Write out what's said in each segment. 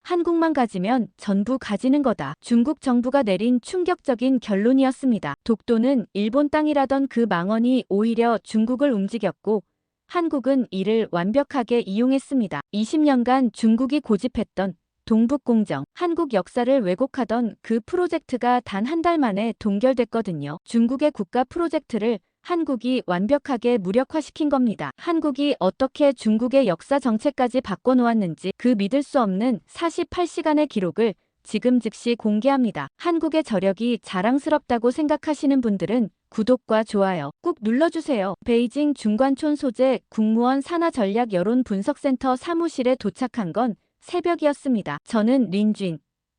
한국만 가지면 전부 가지는 거다. 중국 정부가 내린 충격적인 결론이었습니다. 독도는 일본 땅이라던 그 망언이 오히려 중국을 움직였고 한국은 이를 완벽하게 이용했습니다. 20년간 중국이 고집했던 동북공정, 한국 역사를 왜곡하던 그 프로젝트가 단 한 달 만에 동결됐거든요. 중국의 국가 프로젝트를 한국이 완벽하게 무력화시킨 겁니다. 한국이 어떻게 중국의 역사 정체까지 바꿔놓았는지 그 믿을 수 없는 48시간의 기록을 지금 즉시 공개합니다. 한국의 저력이 자랑스럽다고 생각하시는 분들은 구독과 좋아요 꾹 눌러주세요. 베이징 중관촌 소재 국무원 산하전략여론분석센터 사무실에 도착한 건 새벽이었습니다. 저는 린쥔.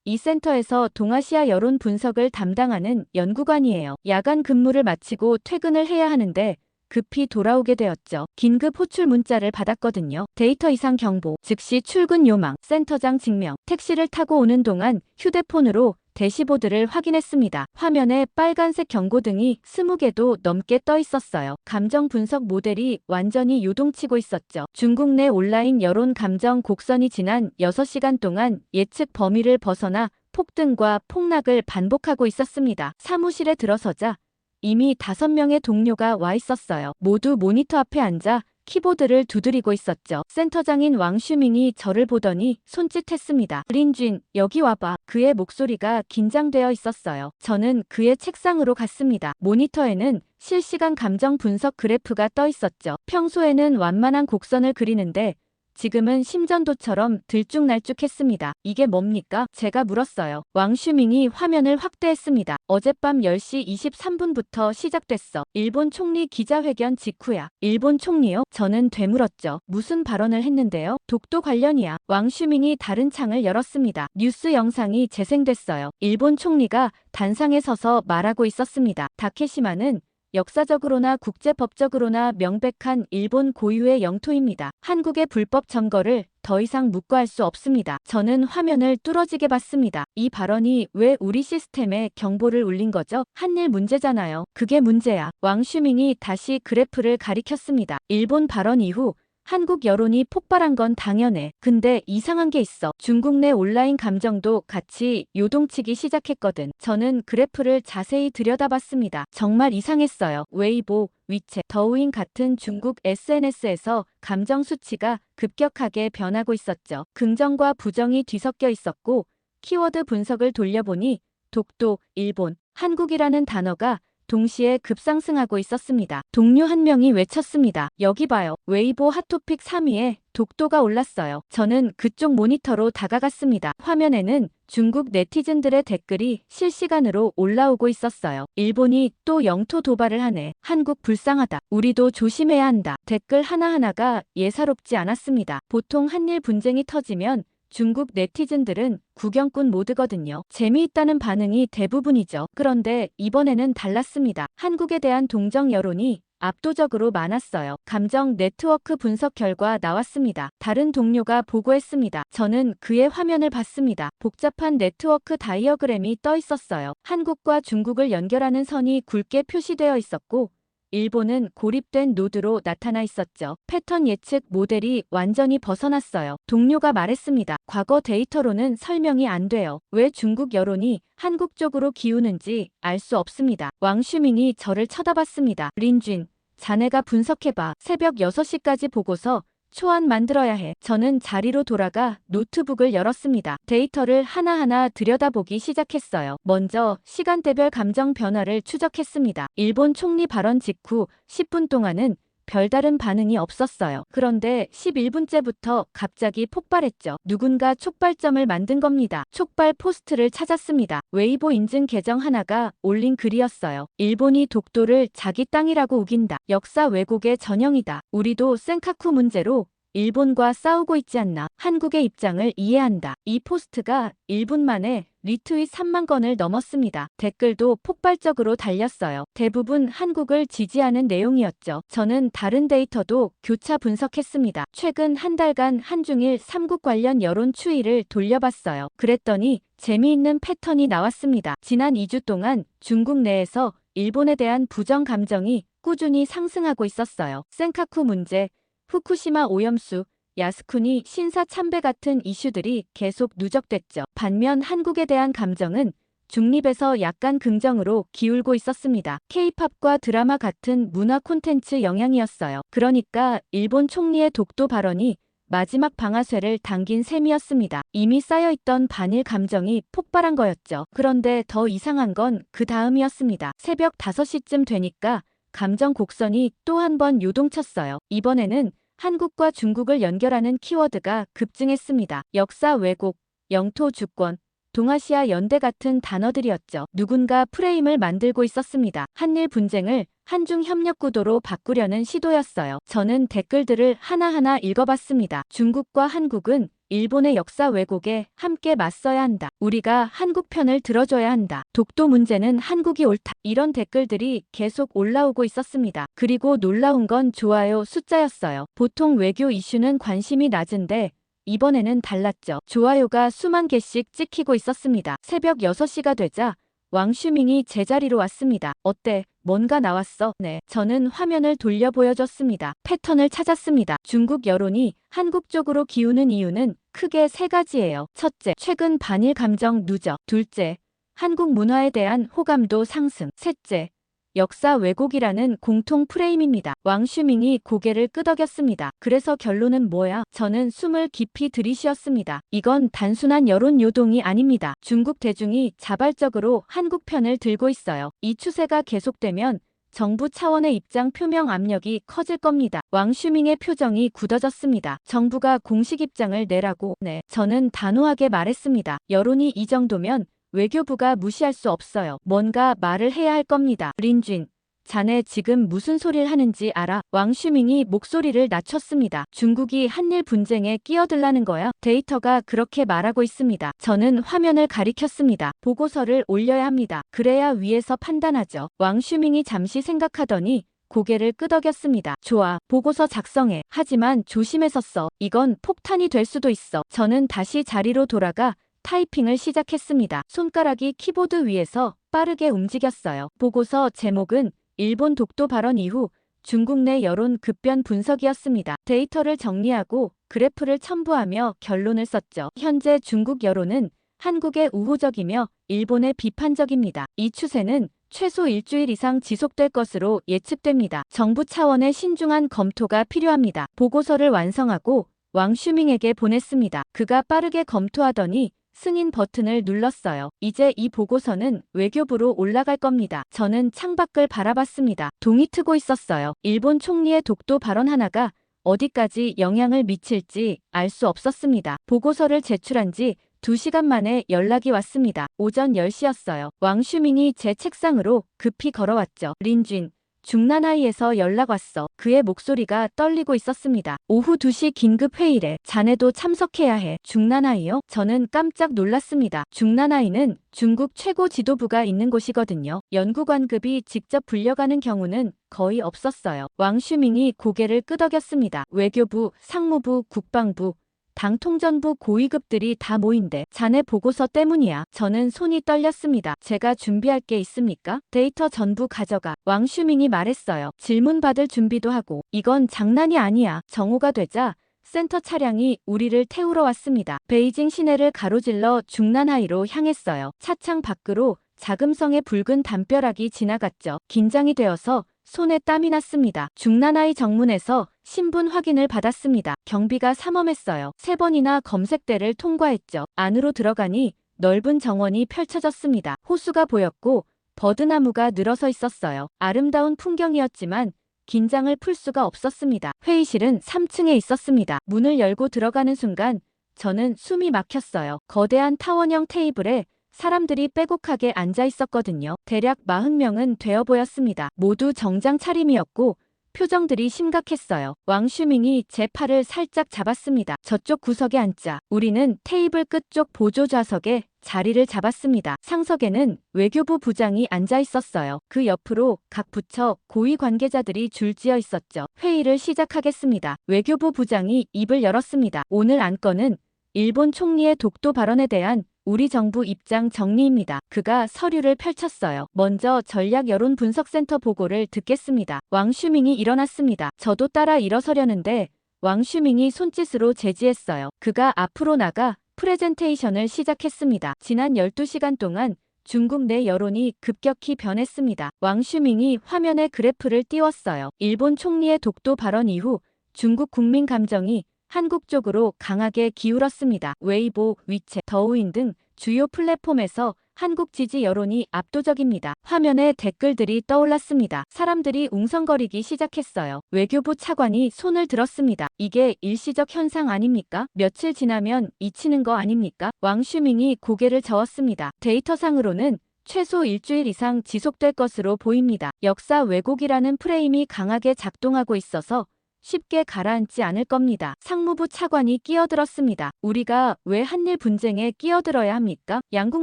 이 센터에서 동아시아 여론 분석을 담당하는 연구관이에요. 야간 근무를 마치고 퇴근을 해야 하는데 급히 돌아오게 되었죠. 긴급 호출 문자를 받았거든요. 데이터 이상 경보, 즉시 출근 요망, 센터장 직명. 택시를 타고 오는 동안 휴대폰으로 대시보드를 확인했습니다. 화면에 빨간색 경고등이 20개도 넘게 떠 있었어요. 감정 분석 모델이 완전히 요동치고 있었죠. 중국 내 온라인 여론 감정 곡선이 지난 6시간 동안 예측 범위를 벗어나 폭등과 폭락을 반복하고 있었습니다. 사무실에 들어서자 이미 5명의 동료가 와 있었어요. 모두 모니터 앞에 앉아 키보드를 두드리고 있었죠. 센터장인 왕슈밍이 저를 보더니 손짓했습니다. 린쥔, 여기 와봐. 그의 목소리가 긴장되어 있었어요. 저는 그의 책상으로 갔습니다. 모니터에는 실시간 감정 분석 그래프가 떠 있었죠. 평소에는 완만한 곡선을 그리는데 지금은 심전도처럼 들쭉날쭉했습니다. 이게 뭡니까? 제가 물었어요. 왕슈밍이 화면을 확대했습니다. 어젯밤 10시 23분부터 시작됐어. 일본 총리 기자회견 직후야. 일본 총리요? 저는 되물었죠. 무슨 발언을 했는데요? 독도 관련이야. 왕슈밍이 다른 창을 열었습니다. 뉴스 영상이 재생됐어요. 일본 총리가 단상에 서서 말하고 있었습니다. 다케시마는 역사적으로나 국제법적으로나 명백한 일본 고유의 영토입니다. 한국의 불법 점거를 더 이상 묵과할 수 없습니다. 저는 화면을 뚫어지게 봤습니다. 이 발언이 왜 우리 시스템에 경보를 울린 거죠? 한일 문제잖아요. 그게 문제야. 왕슈밍이 다시 그래프를 가리켰습니다. 일본 발언 이후 한국 여론이 폭발한 건 당연해. 근데 이상한 게 있어. 중국 내 온라인 감정도 같이 요동치기 시작했거든. 저는 그래프를 자세히 들여다봤습니다. 정말 이상했어요. 웨이보, 위챗, 더우인 같은 중국 SNS에서 감정 수치가 급격하게 변하고 있었죠. 긍정과 부정이 뒤섞여 있었고 키워드 분석을 돌려보니 독도, 일본, 한국이라는 단어가 동시에 급상승하고 있었습니다. 동료 한 명이 외쳤습니다. 여기 봐요. 웨이보 핫토픽 3위에 독도가 올랐어요. 저는 그쪽 모니터로 다가갔습니다. 화면에는 중국 네티즌들의 댓글이 실시간으로 올라오고 있었어요. 일본이 또 영토 도발을 하네. 한국 불쌍하다. 우리도 조심해야 한다. 댓글 하나하나가 예사롭지 않았습니다. 보통 한일 분쟁이 터지면 중국 네티즌들은 구경꾼 모드거든요. 재미있다는 반응이 대부분이죠. 그런데 이번에는 달랐습니다. 한국에 대한 동정 여론이 압도적으로 많았어요. 감정 네트워크 분석 결과 나왔습니다. 다른 동료가 보고했습니다. 저는 그의 화면을 봤습니다. 복잡한 네트워크 다이어그램이 떠 있었어요. 한국과 중국을 연결하는 선이 굵게 표시되어 있었고 일본은 고립된 노드로 나타나 있었죠. 패턴 예측 모델이 완전히 벗어났어요. 동료가 말했습니다. 과거 데이터로는 설명이 안 돼요. 왜 중국 여론이 한국 쪽으로 기우는지 알 수 없습니다. 왕슈밍이 저를 쳐다봤습니다. 린쥔, 자네가 분석해봐. 새벽 6시까지 보고서 초안 만들어야 해. 저는 자리로 돌아가 노트북을 열었습니다. 데이터를 하나하나 들여다보기 시작했어요. 먼저 시간대별 감정 변화를 추적했습니다. 일본 총리 발언 직후 10분 동안은 별다른 반응이 없었어요. 그런데 11분째부터 갑자기 폭발했죠. 누군가 촉발점을 만든 겁니다. 촉발 포스트를 찾았습니다. 웨이보 인증 계정 하나가 올린 글이었어요. 일본이 독도를 자기 땅이라고 우긴다. 역사 왜곡의 전형이다. 우리도 센카쿠 문제로 일본과 싸우고 있지 않나. 한국의 입장을 이해한다. 이 포스트가 1분 만에 리트윗 3만 건을 넘었습니다. 댓글도 폭발적으로 달렸어요. 대부분 한국을 지지하는 내용이었죠. 저는 다른 데이터도 교차 분석했습니다. 최근 한 달간 한중일 3국 관련 여론 추이를 돌려봤어요. 그랬더니 재미있는 패턴이 나왔습니다. 지난 2주 동안 중국 내에서 일본에 대한 부정 감정이 꾸준히 상승하고 있었어요. 센카쿠 문제, 후쿠시마 오염수, 야스쿠니 신사 참배 같은 이슈들이 계속 누적됐죠. 반면 한국에 대한 감정은 중립에서 약간 긍정으로 기울고 있었습니다. K-팝과 드라마 같은 문화 콘텐츠 영향이었어요. 그러니까 일본 총리의 독도 발언이 마지막 방아쇠를 당긴 셈이었습니다. 이미 쌓여있던 반일 감정이 폭발한 거였죠. 그런데 더 이상한 건 그 다음이었습니다. 새벽 5시쯤 되니까 감정 곡선이 또 한 번 요동쳤어요. 이번에는 한국과 중국을 연결하는 키워드가 급증했습니다. 역사 왜곡, 영토 주권, 동아시아 연대 같은 단어들이었죠. 누군가 프레임을 만들고 있었습니다. 한일 분쟁을 한중 협력 구도로 바꾸려는 시도였어요. 저는 댓글들을 하나하나 읽어봤습니다. 중국과 한국은 일본의 역사 왜곡에 함께 맞서야 한다. 우리가 한국 편을 들어줘야 한다. 독도 문제는 한국이 옳다. 이런 댓글들이 계속 올라오고 있었습니다. 그리고 놀라운 건 좋아요 숫자였어요. 보통 외교 이슈는 관심이 낮은데 이번에는 달랐죠. 좋아요가 수만 개씩 찍히고 있었습니다. 새벽 6시가 되자 왕슈밍이 제자리로 왔습니다. 어때? 뭔가 나왔어? 네. 저는 화면을 돌려 보여줬습니다. 패턴을 찾았습니다. 중국 여론이 한국 쪽으로 기우는 이유는 크게 3가지예요. 첫째, 최근 반일 감정 누적. 둘째, 한국 문화에 대한 호감도 상승. 셋째, 역사 왜곡이라는 공통 프레임입니다. 왕슈밍이 고개를 끄덕였습니다. 그래서 결론은 뭐야? 저는 숨을 깊이 들이쉬었습니다. 이건 단순한 여론 요동이 아닙니다. 중국 대중이 자발적으로 한국 편을 들고 있어요. 이 추세가 계속되면 정부 차원의 입장 표명 압력이 커질 겁니다. 왕슈밍의 표정이 굳어졌습니다. 정부가 공식 입장을 내라고. 네, 저는 단호하게 말했습니다. 여론이 이 정도면 외교부가 무시할 수 없어요. 뭔가 말을 해야 할 겁니다. 린쥔, 자네 지금 무슨 소리를 하는지 알아? 왕슈밍이 목소리를 낮췄습니다. 중국이 한일 분쟁에 끼어들라는 거야? 데이터가 그렇게 말하고 있습니다. 저는 화면을 가리켰습니다. 보고서를 올려야 합니다. 그래야 위에서 판단하죠. 왕슈밍이 잠시 생각하더니 고개를 끄덕였습니다. 좋아, 보고서 작성해. 하지만 조심해서 써. 이건 폭탄이 될 수도 있어. 저는 다시 자리로 돌아가 타이핑을 시작했습니다. 손가락이 키보드 위에서 빠르게 움직였어요. 보고서 제목은 일본 독도 발언 이후 중국 내 여론 급변 분석이었습니다. 데이터를 정리하고 그래프를 첨부하며 결론을 썼죠. 현재 중국 여론은 한국에 우호적이며 일본에 비판적입니다. 이 추세는 최소 일주일 이상 지속될 것으로 예측됩니다. 정부 차원의 신중한 검토가 필요합니다. 보고서를 완성하고 왕슈밍에게 보냈습니다. 그가 빠르게 검토하더니 승인 버튼을 눌렀어요. 이제 이 보고서는 외교부로 올라갈 겁니다. 저는 창밖을 바라봤습니다. 동이 트고 있었어요. 일본 총리의 독도 발언 하나가 어디까지 영향을 미칠지 알 수 없었습니다. 보고서를 제출한 지 2시간 만에 연락이 왔습니다. 오전 10시였어요. 왕슈밍이 제 책상으로 급히 걸어왔죠. 린쥔, 중난하이에서 연락 왔어. 그의 목소리가 떨리고 있었습니다. 오후 2시 긴급 회의래. 자네도 참석해야 해. 중난하이요? 저는 깜짝 놀랐습니다. 중난하이는 중국 최고 지도부가 있는 곳이거든요. 연구관급이 직접 불려가는 경우는 거의 없었어요. 왕슈밍이 고개를 끄덕였습니다. 외교부, 상무부, 국방부, 당 통전부 고위급들이 다 모인대. 자네 보고서 때문이야. 저는 손이 떨렸습니다. 제가 준비할 게 있습니까? 데이터 전부 가져가. 왕슈밍이 말했어요. 질문 받을 준비도 하고. 이건 장난이 아니야. 정오가 되자 센터 차량이 우리를 태우러 왔습니다. 베이징 시내를 가로질러 중난하이로 향했어요. 차창 밖으로 자금성의 붉은 담벼락이 지나갔죠. 긴장이 되어서 손에 땀이 났습니다. 중난하이 정문에서 신분 확인을 받았습니다. 경비가 삼엄했어요. 3번이나 검색대를 통과했죠. 안으로 들어가니 넓은 정원이 펼쳐졌습니다. 호수가 보였고 버드나무가 늘어서 있었어요. 아름다운 풍경이었지만 긴장을 풀 수가 없었습니다. 회의실은 3층에 있었습니다. 문을 열고 들어가는 순간 저는 숨이 막혔어요. 거대한 타원형 테이블에 사람들이 빼곡하게 앉아 있었거든요. 대략 40명은 되어 보였습니다. 모두 정장 차림이었고 표정들이 심각했어요. 왕슈밍이 제 팔을 살짝 잡았습니다. 저쪽 구석에 앉자. 우리는 테이블 끝쪽 보조 좌석에 자리를 잡았습니다. 상석에는 외교부 부장이 앉아 있었어요. 그 옆으로 각 부처 고위 관계자들이 줄지어 있었죠. 회의를 시작하겠습니다. 외교부 부장이 입을 열었습니다. 오늘 안건은 일본 총리의 독도 발언에 대한 우리 정부 입장 정리입니다. 그가 서류를 펼쳤어요. 먼저 전략여론분석센터 보고를 듣겠습니다. 왕슈밍이 일어났습니다. 저도 따라 일어서려는데 왕슈밍이 손짓으로 제지했어요. 그가 앞으로 나가 프레젠테이션을 시작했습니다. 지난 12시간 동안 중국 내 여론이 급격히 변했습니다. 왕슈밍이 화면에 그래프를 띄웠어요. 일본 총리의 독도 발언 이후 중국 국민 감정이 한국 쪽으로 강하게 기울었습니다. 웨이보, 위챗, 더우인 등 주요 플랫폼에서 한국 지지 여론이 압도적입니다. 화면에 댓글들이 떠올랐습니다. 사람들이 웅성거리기 시작했어요. 외교부 차관이 손을 들었습니다. 이게 일시적 현상 아닙니까? 며칠 지나면 잊히는 거 아닙니까? 왕슈밍이 고개를 저었습니다. 데이터상으로는 최소 일주일 이상 지속될 것으로 보입니다. 역사 왜곡이라는 프레임이 강하게 작동하고 있어서 쉽게 가라앉지 않을 겁니다. 상무부 차관이 끼어들었습니다. 우리가 왜 한일 분쟁에 끼어들어야 합니까? 양국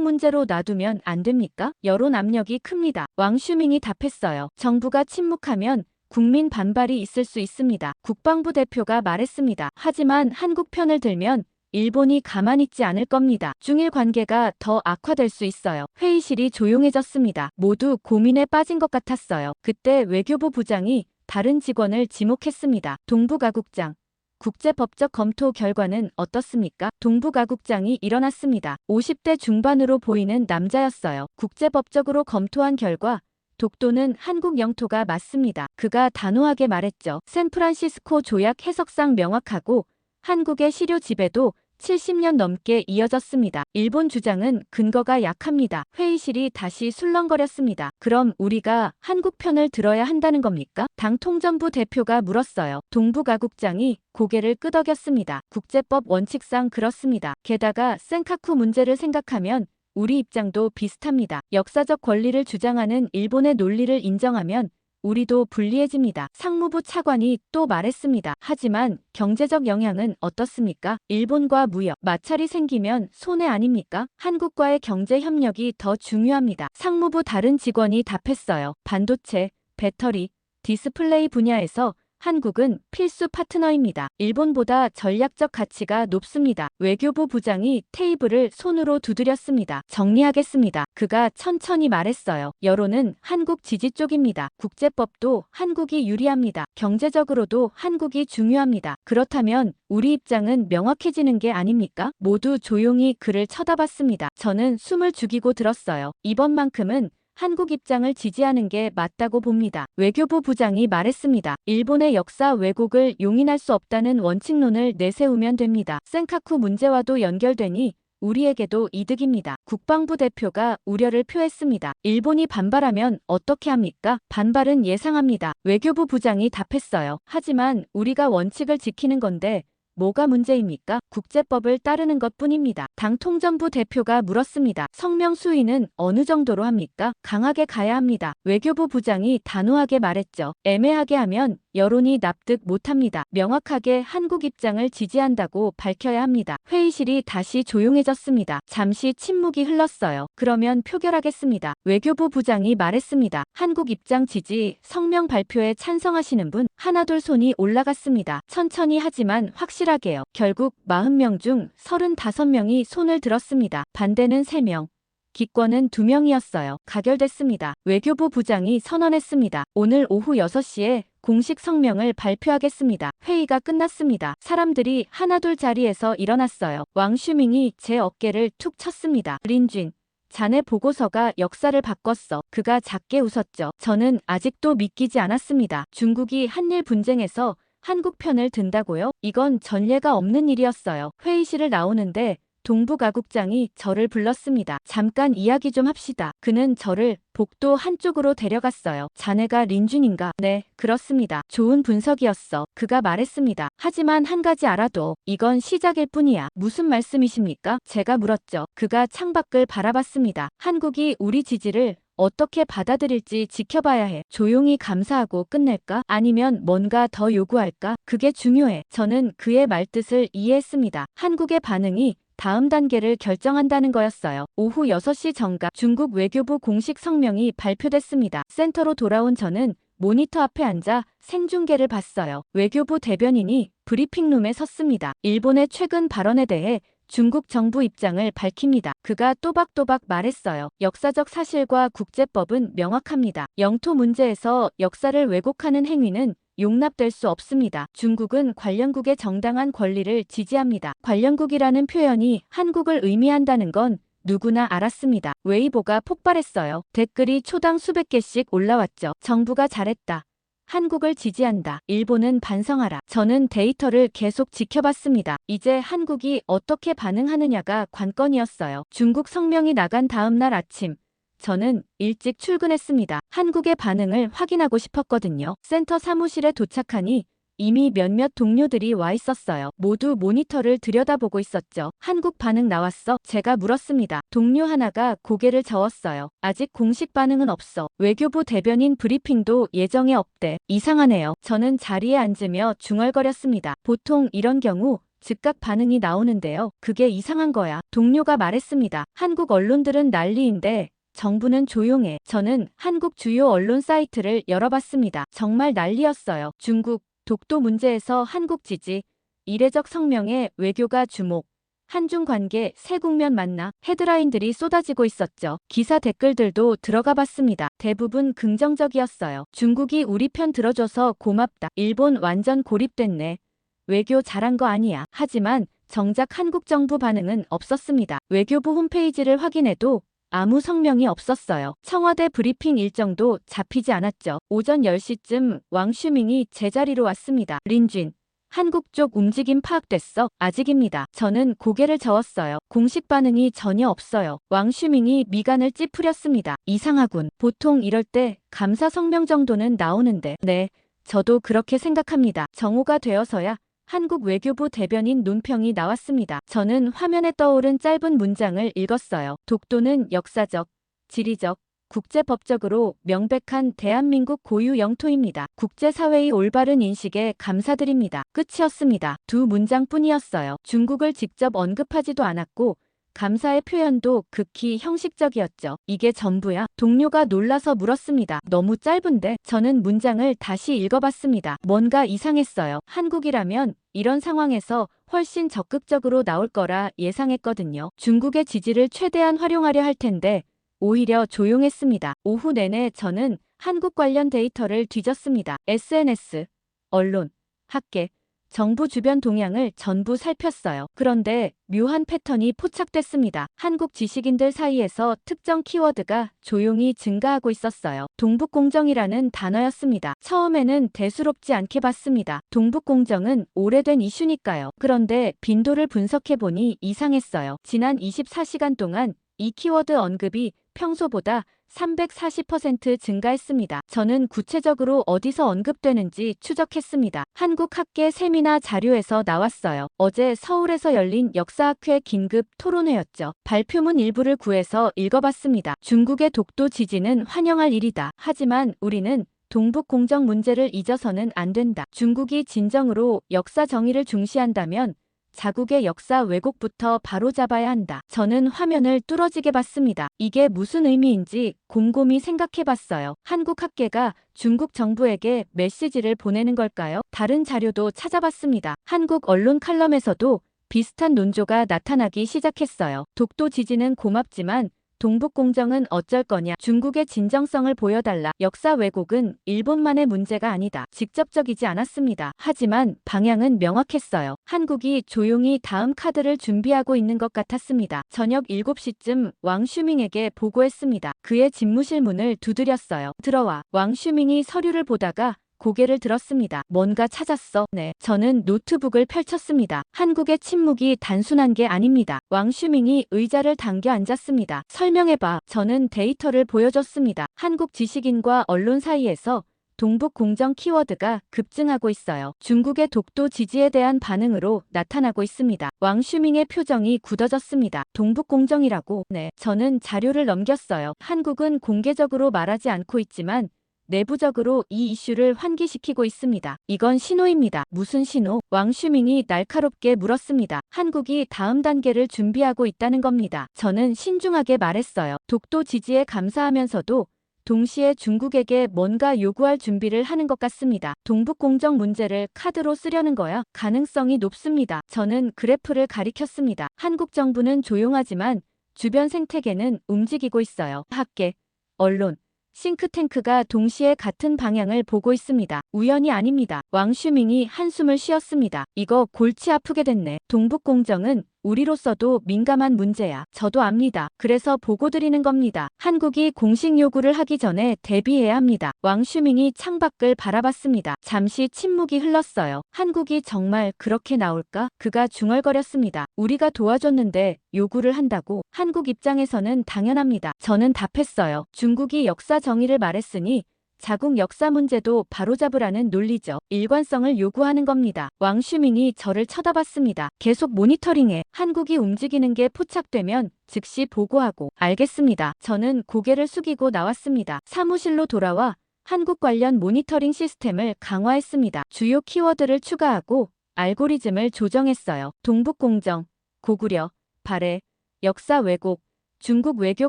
문제로 놔두면 안 됩니까? 여론 압력이 큽니다. 왕슈밍이 답했어요. 정부가 침묵하면 국민 반발이 있을 수 있습니다. 국방부 대표가 말했습니다. 하지만 한국 편을 들면 일본이 가만히 있지 않을 겁니다. 중일 관계가 더 악화될 수 있어요. 회의실이 조용해졌습니다. 모두 고민에 빠진 것 같았어요. 그때 외교부 부장이 다른 직원을 지목했습니다. 동북아국장, 국제법적 검토 결과는 어떻습니까? 동북아국장이 일어났습니다. 50대 중반으로 보이는 남자였어요. 국제법적으로 검토한 결과 독도는 한국 영토가 맞습니다. 그가 단호하게 말했죠. 샌프란시스코 조약 해석상 명확하고 한국의 실효 지배도 70년 넘게 이어졌습니다. 일본 주장은 근거가 약합니다. 회의실이 다시 술렁거렸습니다. 그럼 우리가 한국 편을 들어야 한다는 겁니까? 당 통전부 대표가 물었어요. 동북아국장이 고개를 끄덕였습니다. 국제법 원칙상 그렇습니다. 게다가 센카쿠 문제를 생각하면 우리 입장도 비슷합니다. 역사적 권리를 주장하는 일본의 논리를 인정하면 우리도 불리해집니다. 상무부 차관이 또 말했습니다. 하지만 경제적 영향은 어떻습니까? 일본과 무역, 마찰이 생기면 손해 아닙니까? 한국과의 경제 협력이 더 중요합니다. 상무부 다른 직원이 답했어요. 반도체, 배터리, 디스플레이 분야에서 한국은 필수 파트너입니다. 일본보다 전략적 가치가 높습니다. 외교부 부장이 테이블을 손으로 두드렸습니다. 정리하겠습니다. 그가 천천히 말했어요. 여론은 한국 지지 쪽입니다. 국제법도 한국이 유리합니다. 경제적으로도 한국이 중요합니다. 그렇다면 우리 입장은 명확해지는 게 아닙니까? 모두 조용히 그를 쳐다봤습니다. 저는 숨을 죽이고 들었어요. 이번만큼은 한국 입장을 지지하는 게 맞다고 봅니다. 외교부 부장이 말했습니다. 일본의 역사 왜곡을 용인할 수 없다는 원칙론을 내세우면 됩니다. 센카쿠 문제와도 연결되니 우리에게도 이득입니다. 국방부 대표가 우려를 표했습니다. 일본이 반발하면 어떻게 합니까? 반발은 예상합니다. 외교부 부장이 답했어요. 하지만 우리가 원칙을 지키는 건데 뭐가 문제입니까? 국제법을 따르는 것뿐입니다. 당 통전부 대표가 물었습니다. 성명 수위는 어느 정도로 합니까? 강하게 가야 합니다. 외교부 부장이 단호하게 말했죠. 애매하게 하면 여론이 납득 못합니다. 명확하게 한국 입장을 지지한다고 밝혀야 합니다. 회의실이 다시 조용해졌습니다. 잠시 침묵이 흘렀어요. 그러면 표결하겠습니다. 외교부 부장이 말했습니다. 한국 입장 지지 성명 발표에 찬성하시는 분 하나둘 손이 올라갔습니다. 천천히 하지만 확실하게요. 결국 40명 중 35명이 손을 들었습니다. 반대는 3명. 기권은 2명이었어요. 가결됐습니다. 외교부 부장이 선언했습니다. 오늘 오후 6시에 공식 성명을 발표하겠습니다. 회의가 끝났습니다. 사람들이 하나둘 자리에서 일어났어요. 왕슈밍이 제 어깨를 툭 쳤습니다. 린쥔, 자네 보고서가 역사를 바꿨어. 그가 작게 웃었죠. 저는 아직도 믿기지 않았습니다. 중국이 한일 분쟁에서 한국 편을 든다고요? 이건 전례가 없는 일이었어요. 회의실을 나오는데 동북아국장이 저를 불렀습니다. 잠깐 이야기 좀 합시다. 그는 저를 복도 한쪽으로 데려갔어요. 자네가 린쥔인가? 네, 그렇습니다. 좋은 분석이었어. 그가 말했습니다. 하지만 한 가지 알아둬. 이건 시작일 뿐이야. 무슨 말씀이십니까? 제가 물었죠. 그가 창밖을 바라봤습니다. 한국이 우리 지지를 어떻게 받아들일지 지켜봐야 해. 조용히 감사하고 끝낼까? 아니면 뭔가 더 요구할까? 그게 중요해. 저는 그의 말뜻을 이해했습니다. 한국의 반응이 다음 단계를 결정한다는 거였어요. 오후 6시 정각 중국 외교부 공식 성명이 발표됐습니다. 센터로 돌아온 저는 모니터 앞에 앉아 생중계를 봤어요. 외교부 대변인이 브리핑룸에 섰습니다. 일본의 최근 발언에 대해 중국 정부 입장을 밝힙니다. 그가 또박또박 말했어요. 역사적 사실과 국제법은 명확합니다. 영토 문제에서 역사를 왜곡하는 행위는 용납될 수 없습니다. 중국은 관련국의 정당한 권리를 지지합니다. 관련국이라는 표현이 한국을 의미한다는 건 누구나 알았습니다. 웨이보가 폭발했어요. 댓글이 초당 수백 개씩 올라왔죠. 정부가 잘했다. 한국을 지지한다. 일본은 반성하라. 저는 데이터를 계속 지켜봤습니다. 이제 한국이 어떻게 반응하느냐가 관건이었어요. 중국 성명이 나간 다음 날 아침, 저는 일찍 출근했습니다. 한국의 반응을 확인하고 싶었거든요. 센터 사무실에 도착하니 이미 몇몇 동료들이 와 있었어요. 모두 모니터를 들여다보고 있었죠. 한국 반응 나왔어? 제가 물었습니다. 동료 하나가 고개를 저었어요. 아직 공식 반응은 없어. 외교부 대변인 브리핑도 예정에 없대. 이상하네요. 저는 자리에 앉으며 중얼거렸습니다. 보통 이런 경우 즉각 반응이 나오는데요. 그게 이상한 거야. 동료가 말했습니다. 한국 언론들은 난리인데 정부는 조용해. 저는 한국 주요 언론 사이트를 열어봤습니다. 정말 난리였어요. 중국 독도 문제에서 한국 지지, 이례적 성명에 외교가 주목, 한중 관계 새 국면 만나 헤드라인들이 쏟아지고 있었죠. 기사 댓글들도 들어가 봤습니다. 대부분 긍정적이었어요. 중국이 우리 편 들어줘서 고맙다. 일본 완전 고립됐네. 외교 잘한 거 아니야. 하지만 정작 한국 정부 반응은 없었습니다. 외교부 홈페이지를 확인해도 아무 성명이 없었어요. 청와대 브리핑 일정도 잡히지 않았죠. 오전 10시쯤 왕슈밍이 제자리로 왔습니다. 린쥔, 한국 쪽 움직임 파악됐어? 아직입니다. 저는 고개를 저었어요. 공식 반응이 전혀 없어요. 왕슈밍이 미간을 찌푸렸습니다. 이상하군. 보통 이럴 때 감사 성명 정도는 나오는데. 네, 저도 그렇게 생각합니다. 정오가 되어서야 한국 외교부 대변인 논평이 나왔습니다. 저는 화면에 떠오른 짧은 문장을 읽었어요. 독도는 역사적, 지리적, 국제법적으로 명백한 대한민국 고유 영토입니다. 국제사회의 올바른 인식에 감사드립니다. 끝이었습니다. 두 문장뿐이었어요. 중국을 직접 언급하지도 않았고 감사의 표현도 극히 형식적이었죠. 이게 전부야? 동료가 놀라서 물었습니다. 너무 짧은데? 저는 문장을 다시 읽어봤습니다. 뭔가 이상했어요. 한국이라면 이런 상황에서 훨씬 적극적으로 나올 거라 예상했거든요. 중국의 지지를 최대한 활용하려 할 텐데 오히려 조용했습니다. 오후 내내 저는 한국 관련 데이터를 뒤졌습니다. SNS, 언론, 학계, 정부 주변 동향을 전부 살폈어요. 그런데 묘한 패턴이 포착됐습니다. 한국 지식인들 사이에서 특정 키워드가 조용히 증가하고 있었어요. 동북공정이라는 단어였습니다. 처음에는 대수롭지 않게 봤습니다. 동북공정은 오래된 이슈니까요. 그런데 빈도를 분석해보니 이상했어요. 지난 24시간 동안 이 키워드 언급이 평소보다 340% 증가했습니다. 저는 구체적으로 어디서 언급되는지 추적했습니다. 한국학계 세미나 자료에서 나왔어요. 어제 서울에서 열린 역사학회 긴급 토론회였죠. 발표문 일부를 구해서 읽어봤습니다. 중국의 독도 지지는 환영할 일이다. 하지만 우리는 동북 공정 문제를 잊어서는 안 된다. 중국이 진정으로 역사 정의를 중시한다면 자국의 역사 왜곡부터 바로잡아야 한다. 저는 화면을 뚫어지게 봤습니다. 이게 무슨 의미인지 곰곰이 생각해봤어요. 한국 학계가 중국 정부에게 메시지를 보내는 걸까요? 다른 자료도 찾아봤습니다. 한국 언론 칼럼에서도 비슷한 논조가 나타나기 시작했어요. 독도 지지는 고맙지만 동북공정은 어쩔 거냐. 중국의 진정성을 보여달라. 역사 왜곡은 일본만의 문제가 아니다. 직접적이지 않았습니다. 하지만 방향은 명확했어요. 한국이 조용히 다음 카드를 준비하고 있는 것 같았습니다. 저녁 7시쯤 왕슈밍에게 보고했습니다. 그의 집무실 문을 두드렸어요. 들어와. 왕슈밍이 서류를 보다가 고개를 들었습니다. 뭔가 찾았어? 네. 저는 노트북을 펼쳤습니다. 한국의 침묵이 단순한 게 아닙니다. 왕슈밍이 의자를 당겨 앉았습니다. 설명해봐. 저는 데이터를 보여줬습니다. 한국 지식인과 언론 사이에서 동북 공정 키워드가 급증하고 있어요. 중국의 독도 지지에 대한 반응으로 나타나고 있습니다. 왕슈밍의 표정이 굳어졌습니다. 동북 공정이라고? 네. 저는 자료를 넘겼어요. 한국은 공개적으로 말하지 않고 있지만 내부적으로 이 이슈를 환기시키고 있습니다. 이건 신호입니다. 무슨 신호? 왕슈밍이 날카롭게 물었습니다. 한국이 다음 단계를 준비하고 있다는 겁니다. 저는 신중하게 말했어요. 독도 지지에 감사하면서도 동시에 중국에게 뭔가 요구할 준비를 하는 것 같습니다. 동북공정 문제를 카드로 쓰려는 거야. 가능성이 높습니다. 저는 그래프를 가리켰습니다. 한국 정부는 조용하지만 주변 생태계는 움직이고 있어요. 학계, 언론, 싱크탱크가 동시에 같은 방향을 보고 있습니다. 우연이 아닙니다. 왕슈밍이 한숨을 쉬었습니다. 이거 골치 아프게 됐네. 동북공정은 우리로서도 민감한 문제야. 저도 압니다. 그래서 보고 드리는 겁니다. 한국이 공식 요구를 하기 전에 대비해야 합니다. 왕슈밍이 창밖을 바라봤습니다. 잠시 침묵이 흘렀어요. 한국이 정말 그렇게 나올까? 그가 중얼거렸습니다. 우리가 도와줬는데 요구를 한다고? 한국 입장에서는 당연합니다. 저는 답했어요. 중국이 역사 정의를 말했으니 자국 역사 문제도 바로잡으라는 논리죠. 일관성을 요구하는 겁니다. 왕슈밍이 저를 쳐다봤습니다. 계속 모니터링해. 한국이 움직이는 게 포착되면 즉시 보고하고. 알겠습니다. 저는 고개를 숙이고 나왔습니다. 사무실로 돌아와 한국 관련 모니터링 시스템을 강화했습니다. 주요 키워드를 추가하고 알고리즘을 조정했어요. 동북공정, 고구려, 발해, 역사 왜곡, 중국 외교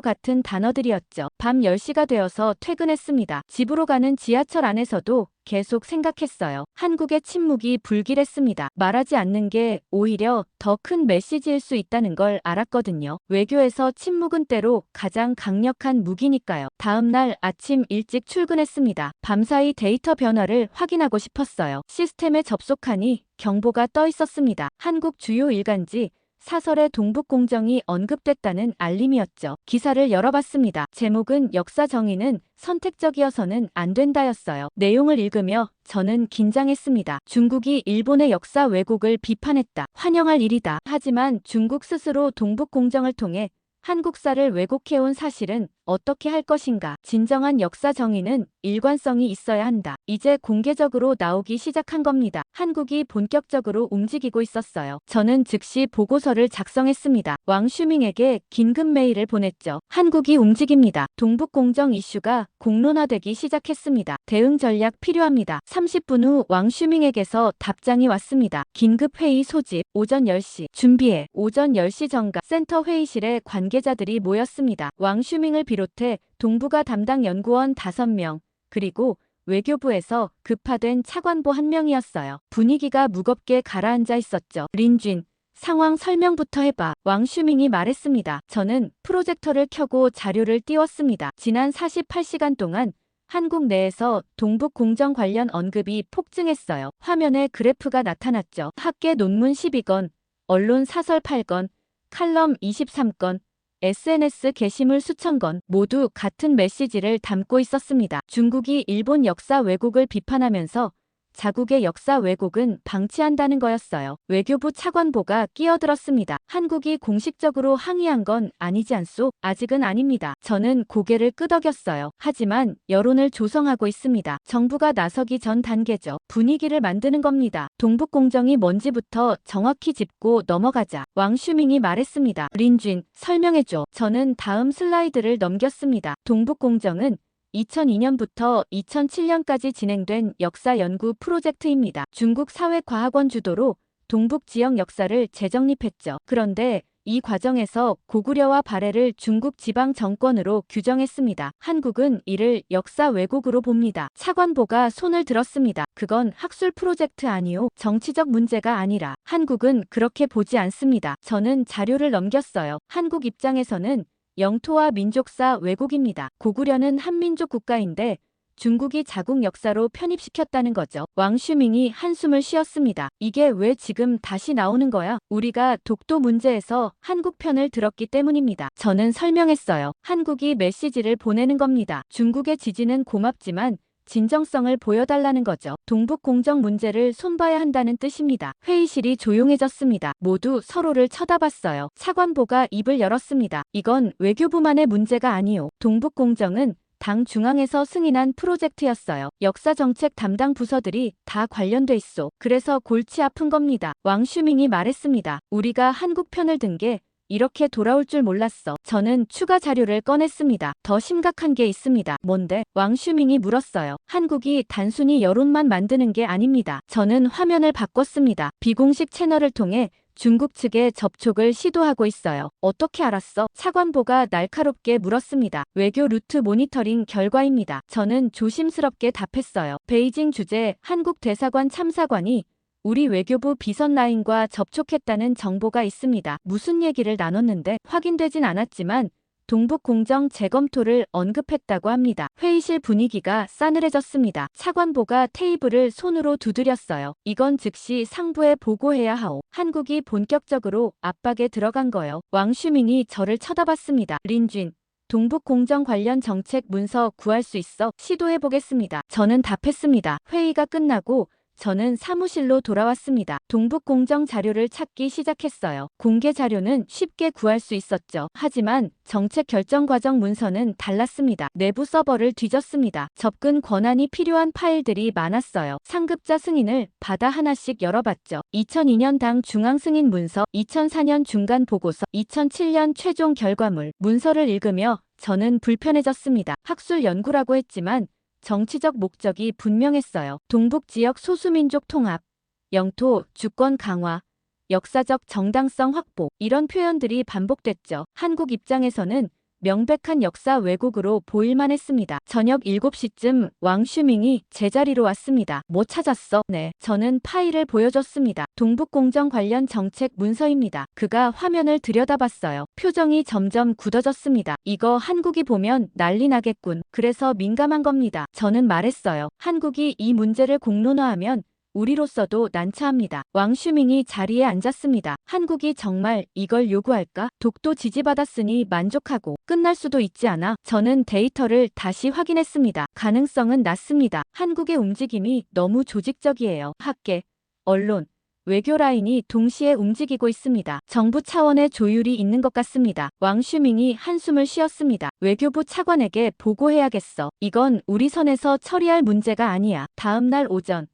같은 단어들이었죠. 밤 10시가 되어서 퇴근했습니다. 집으로 가는 지하철 안에서도 계속 생각했어요. 한국의 침묵이 불길했습니다. 말하지 않는 게 오히려 더 큰 메시지일 수 있다는 걸 알았거든요. 외교에서 침묵은 때로 가장 강력한 무기니까요. 다음 날 아침 일찍 출근했습니다. 밤사이 데이터 변화를 확인하고 싶었어요. 시스템에 접속하니 경보가 떠 있었습니다. 한국 주요 일간지 사설에 동북공정이 언급됐다는 알림이었죠. 기사를 열어봤습니다. 제목은 역사 정의는 선택적이어서는 안 된다였어요. 내용을 읽으며 저는 긴장했습니다. 중국이 일본의 역사 왜곡을 비판했다. 환영할 일이다. 하지만 중국 스스로 동북공정을 통해 한국사를 왜곡해온 사실은 어떻게 할 것인가? 진정한 역사 정의는 일관성이 있어야 한다. 이제 공개적으로 나오기 시작한 겁니다. 한국이 본격적으로 움직이고 있었어요. 저는 즉시 보고서를 작성했습니다. 왕슈밍에게 긴급 메일을 보냈죠. 한국이 움직입니다. 동북공정 이슈가 공론화되기 시작했습니다. 대응 전략 필요합니다. 30분 후 왕슈밍에게서 답장이 왔습니다. 긴급 회의 소집. 오전 10시. 준비해. 오전 10시 정각 센터 회의실에 관계자들이 모였습니다. 왕슈밍을 비롯해 동북아 담당 연구원 5명, 그리고 외교부에서 급파된 차관보 1명이었어요. 분위기가 무겁게 가라앉아 있었죠. 린쥔, 상황 설명부터 해봐. 왕슈밍이 말했습니다. 저는 프로젝터를 켜고 자료를 띄웠습니다. 지난 48시간 동안 한국 내에서 동북공정 관련 언급이 폭증했어요. 화면에 그래프가 나타났죠. 학계 논문 12건, 언론 사설 8건, 칼럼 23건, SNS 게시물 수천 건, 모두 같은 메시지를 담고 있었습니다. 중국이 일본 역사 왜곡을 비판하면서 자국의 역사 왜곡은 방치한다는 거였어요. 외교부 차관보가 끼어들었습니다. 한국이 공식적으로 항의한 건 아니지 않소? 아직은 아닙니다. 저는 고개를 끄덕였어요. 하지만 여론을 조성하고 있습니다. 정부가 나서기 전 단계죠. 분위기를 만드는 겁니다. 동북공정이 뭔지부터 정확히 짚고 넘어가자. 왕슈밍이 말했습니다. 린쥔, 설명해줘. 저는 다음 슬라이드를 넘겼습니다. 동북공정은 2002년부터 2007년까지 진행된 역사 연구 프로젝트입니다. 중국 사회과학원 주도로 동북 지역 역사를 재정립했죠. 그런데 이 과정에서 고구려와 발해를 중국 지방 정권으로 규정했습니다. 한국은 이를 역사 왜곡으로 봅니다. 차관보가 손을 들었습니다. 그건 학술 프로젝트 아니오. 정치적 문제가 아니라. 한국은 그렇게 보지 않습니다. 저는 자료를 넘겼어요. 한국 입장에서는 영토와 민족사 왜곡입니다. 고구려는 한민족 국가인데 중국이 자국 역사로 편입시켰다는 거죠. 왕슈밍이 한숨을 쉬었습니다. 이게 왜 지금 다시 나오는 거야? 우리가 독도 문제에서 한국 편을 들었기 때문입니다. 저는 설명했어요. 한국이 메시지를 보내는 겁니다. 중국의 지지는 고맙지만 진정성을 보여달라는 거죠. 동북공정 문제를 손봐야 한다는 뜻입니다. 회의실이 조용해졌습니다. 모두 서로를 쳐다봤어요. 차관보가 입을 열었습니다. 이건 외교부만의 문제가 아니오. 동북공정은 당 중앙에서 승인한 프로젝트였어요. 역사정책 담당 부서들이 다 관련돼 있어. 그래서 골치 아픈 겁니다. 왕슈밍이 말했습니다. 우리가 한국 편을 든 게 이렇게 돌아올 줄 몰랐어. 저는 추가 자료를 꺼냈습니다. 더 심각한 게 있습니다. 뭔데? 왕슈밍이 물었어요. 한국이 단순히 여론만 만드는 게 아닙니다. 저는 화면을 바꿨습니다. 비공식 채널을 통해 중국 측에 접촉을 시도하고 있어요. 어떻게 알았어? 차관보가 날카롭게 물었습니다. 외교 루트 모니터링 결과입니다. 저는 조심스럽게 답했어요. 베이징 주재 한국 대사관 참사관이 우리 외교부 비선 라인과 접촉했다는 정보가 있습니다. 무슨 얘기를 나눴는데 확인되진 않았지만 동북 공정 재검토를 언급했다고 합니다. 회의실 분위기가 싸늘해졌습니다. 차관보가 테이블을 손으로 두드렸어요. 이건 즉시 상부에 보고해야 하오. 한국이 본격적으로 압박에 들어간 거요. 왕슈밍이 저를 쳐다봤습니다. 린쥔, 동북 공정 관련 정책 문서 구할 수 있어? 시도해보겠습니다. 저는 답했습니다. 회의가 끝나고 저는 사무실로 돌아왔습니다. 동북 공정 자료를 찾기 시작했어요. 공개 자료는 쉽게 구할 수 있었죠. 하지만 정책 결정 과정 문서는 달랐습니다. 내부 서버를 뒤졌습니다. 접근 권한이 필요한 파일들이 많았어요. 상급자 승인을 받아 하나씩 열어봤죠. 2002년 당 중앙 승인 문서, 2004년 중간 보고서, 2007년 최종 결과물, 문서를 읽으며 저는 불편해졌습니다. 학술 연구라고 했지만 정치적 목적이 분명했어요. 동북 지역 소수민족 통합, 영토, 주권 강화, 역사적 정당성 확보, 이런 표현들이 반복됐죠. 한국 입장에서는 명백한 역사 왜곡으로 보일만 했습니다. 저녁 7시쯤 왕슈밍이 제자리로 왔습니다. 뭐 찾았어? 네. 저는 파일을 보여줬습니다. 동북공정 관련 정책 문서입니다. 그가 화면을 들여다봤어요. 표정이 점점 굳어졌습니다. 이거 한국이 보면 난리 나겠군. 그래서 민감한 겁니다. 저는 말했어요. 한국이 이 문제를 공론화하면 우리로서도 난처합니다. 왕슈밍이 자리에 앉았습니다. 한국이 정말 이걸 요구할까? 독도 지지받았으니 만족하고 끝날 수도 있지 않아? 저는 데이터를 다시 확인했습니다. 가능성은 낮습니다. 한국의 움직임이 너무 조직적이에요. 학계, 언론, 외교 라인이 동시에 움직이고 있습니다. 정부 차원의 조율이 있는 것 같습니다. 왕슈밍이 한숨을 쉬었습니다. 외교부 차관에게 보고해야겠어. 이건 우리 선에서 처리할 문제가 아니야. 다음 날 오전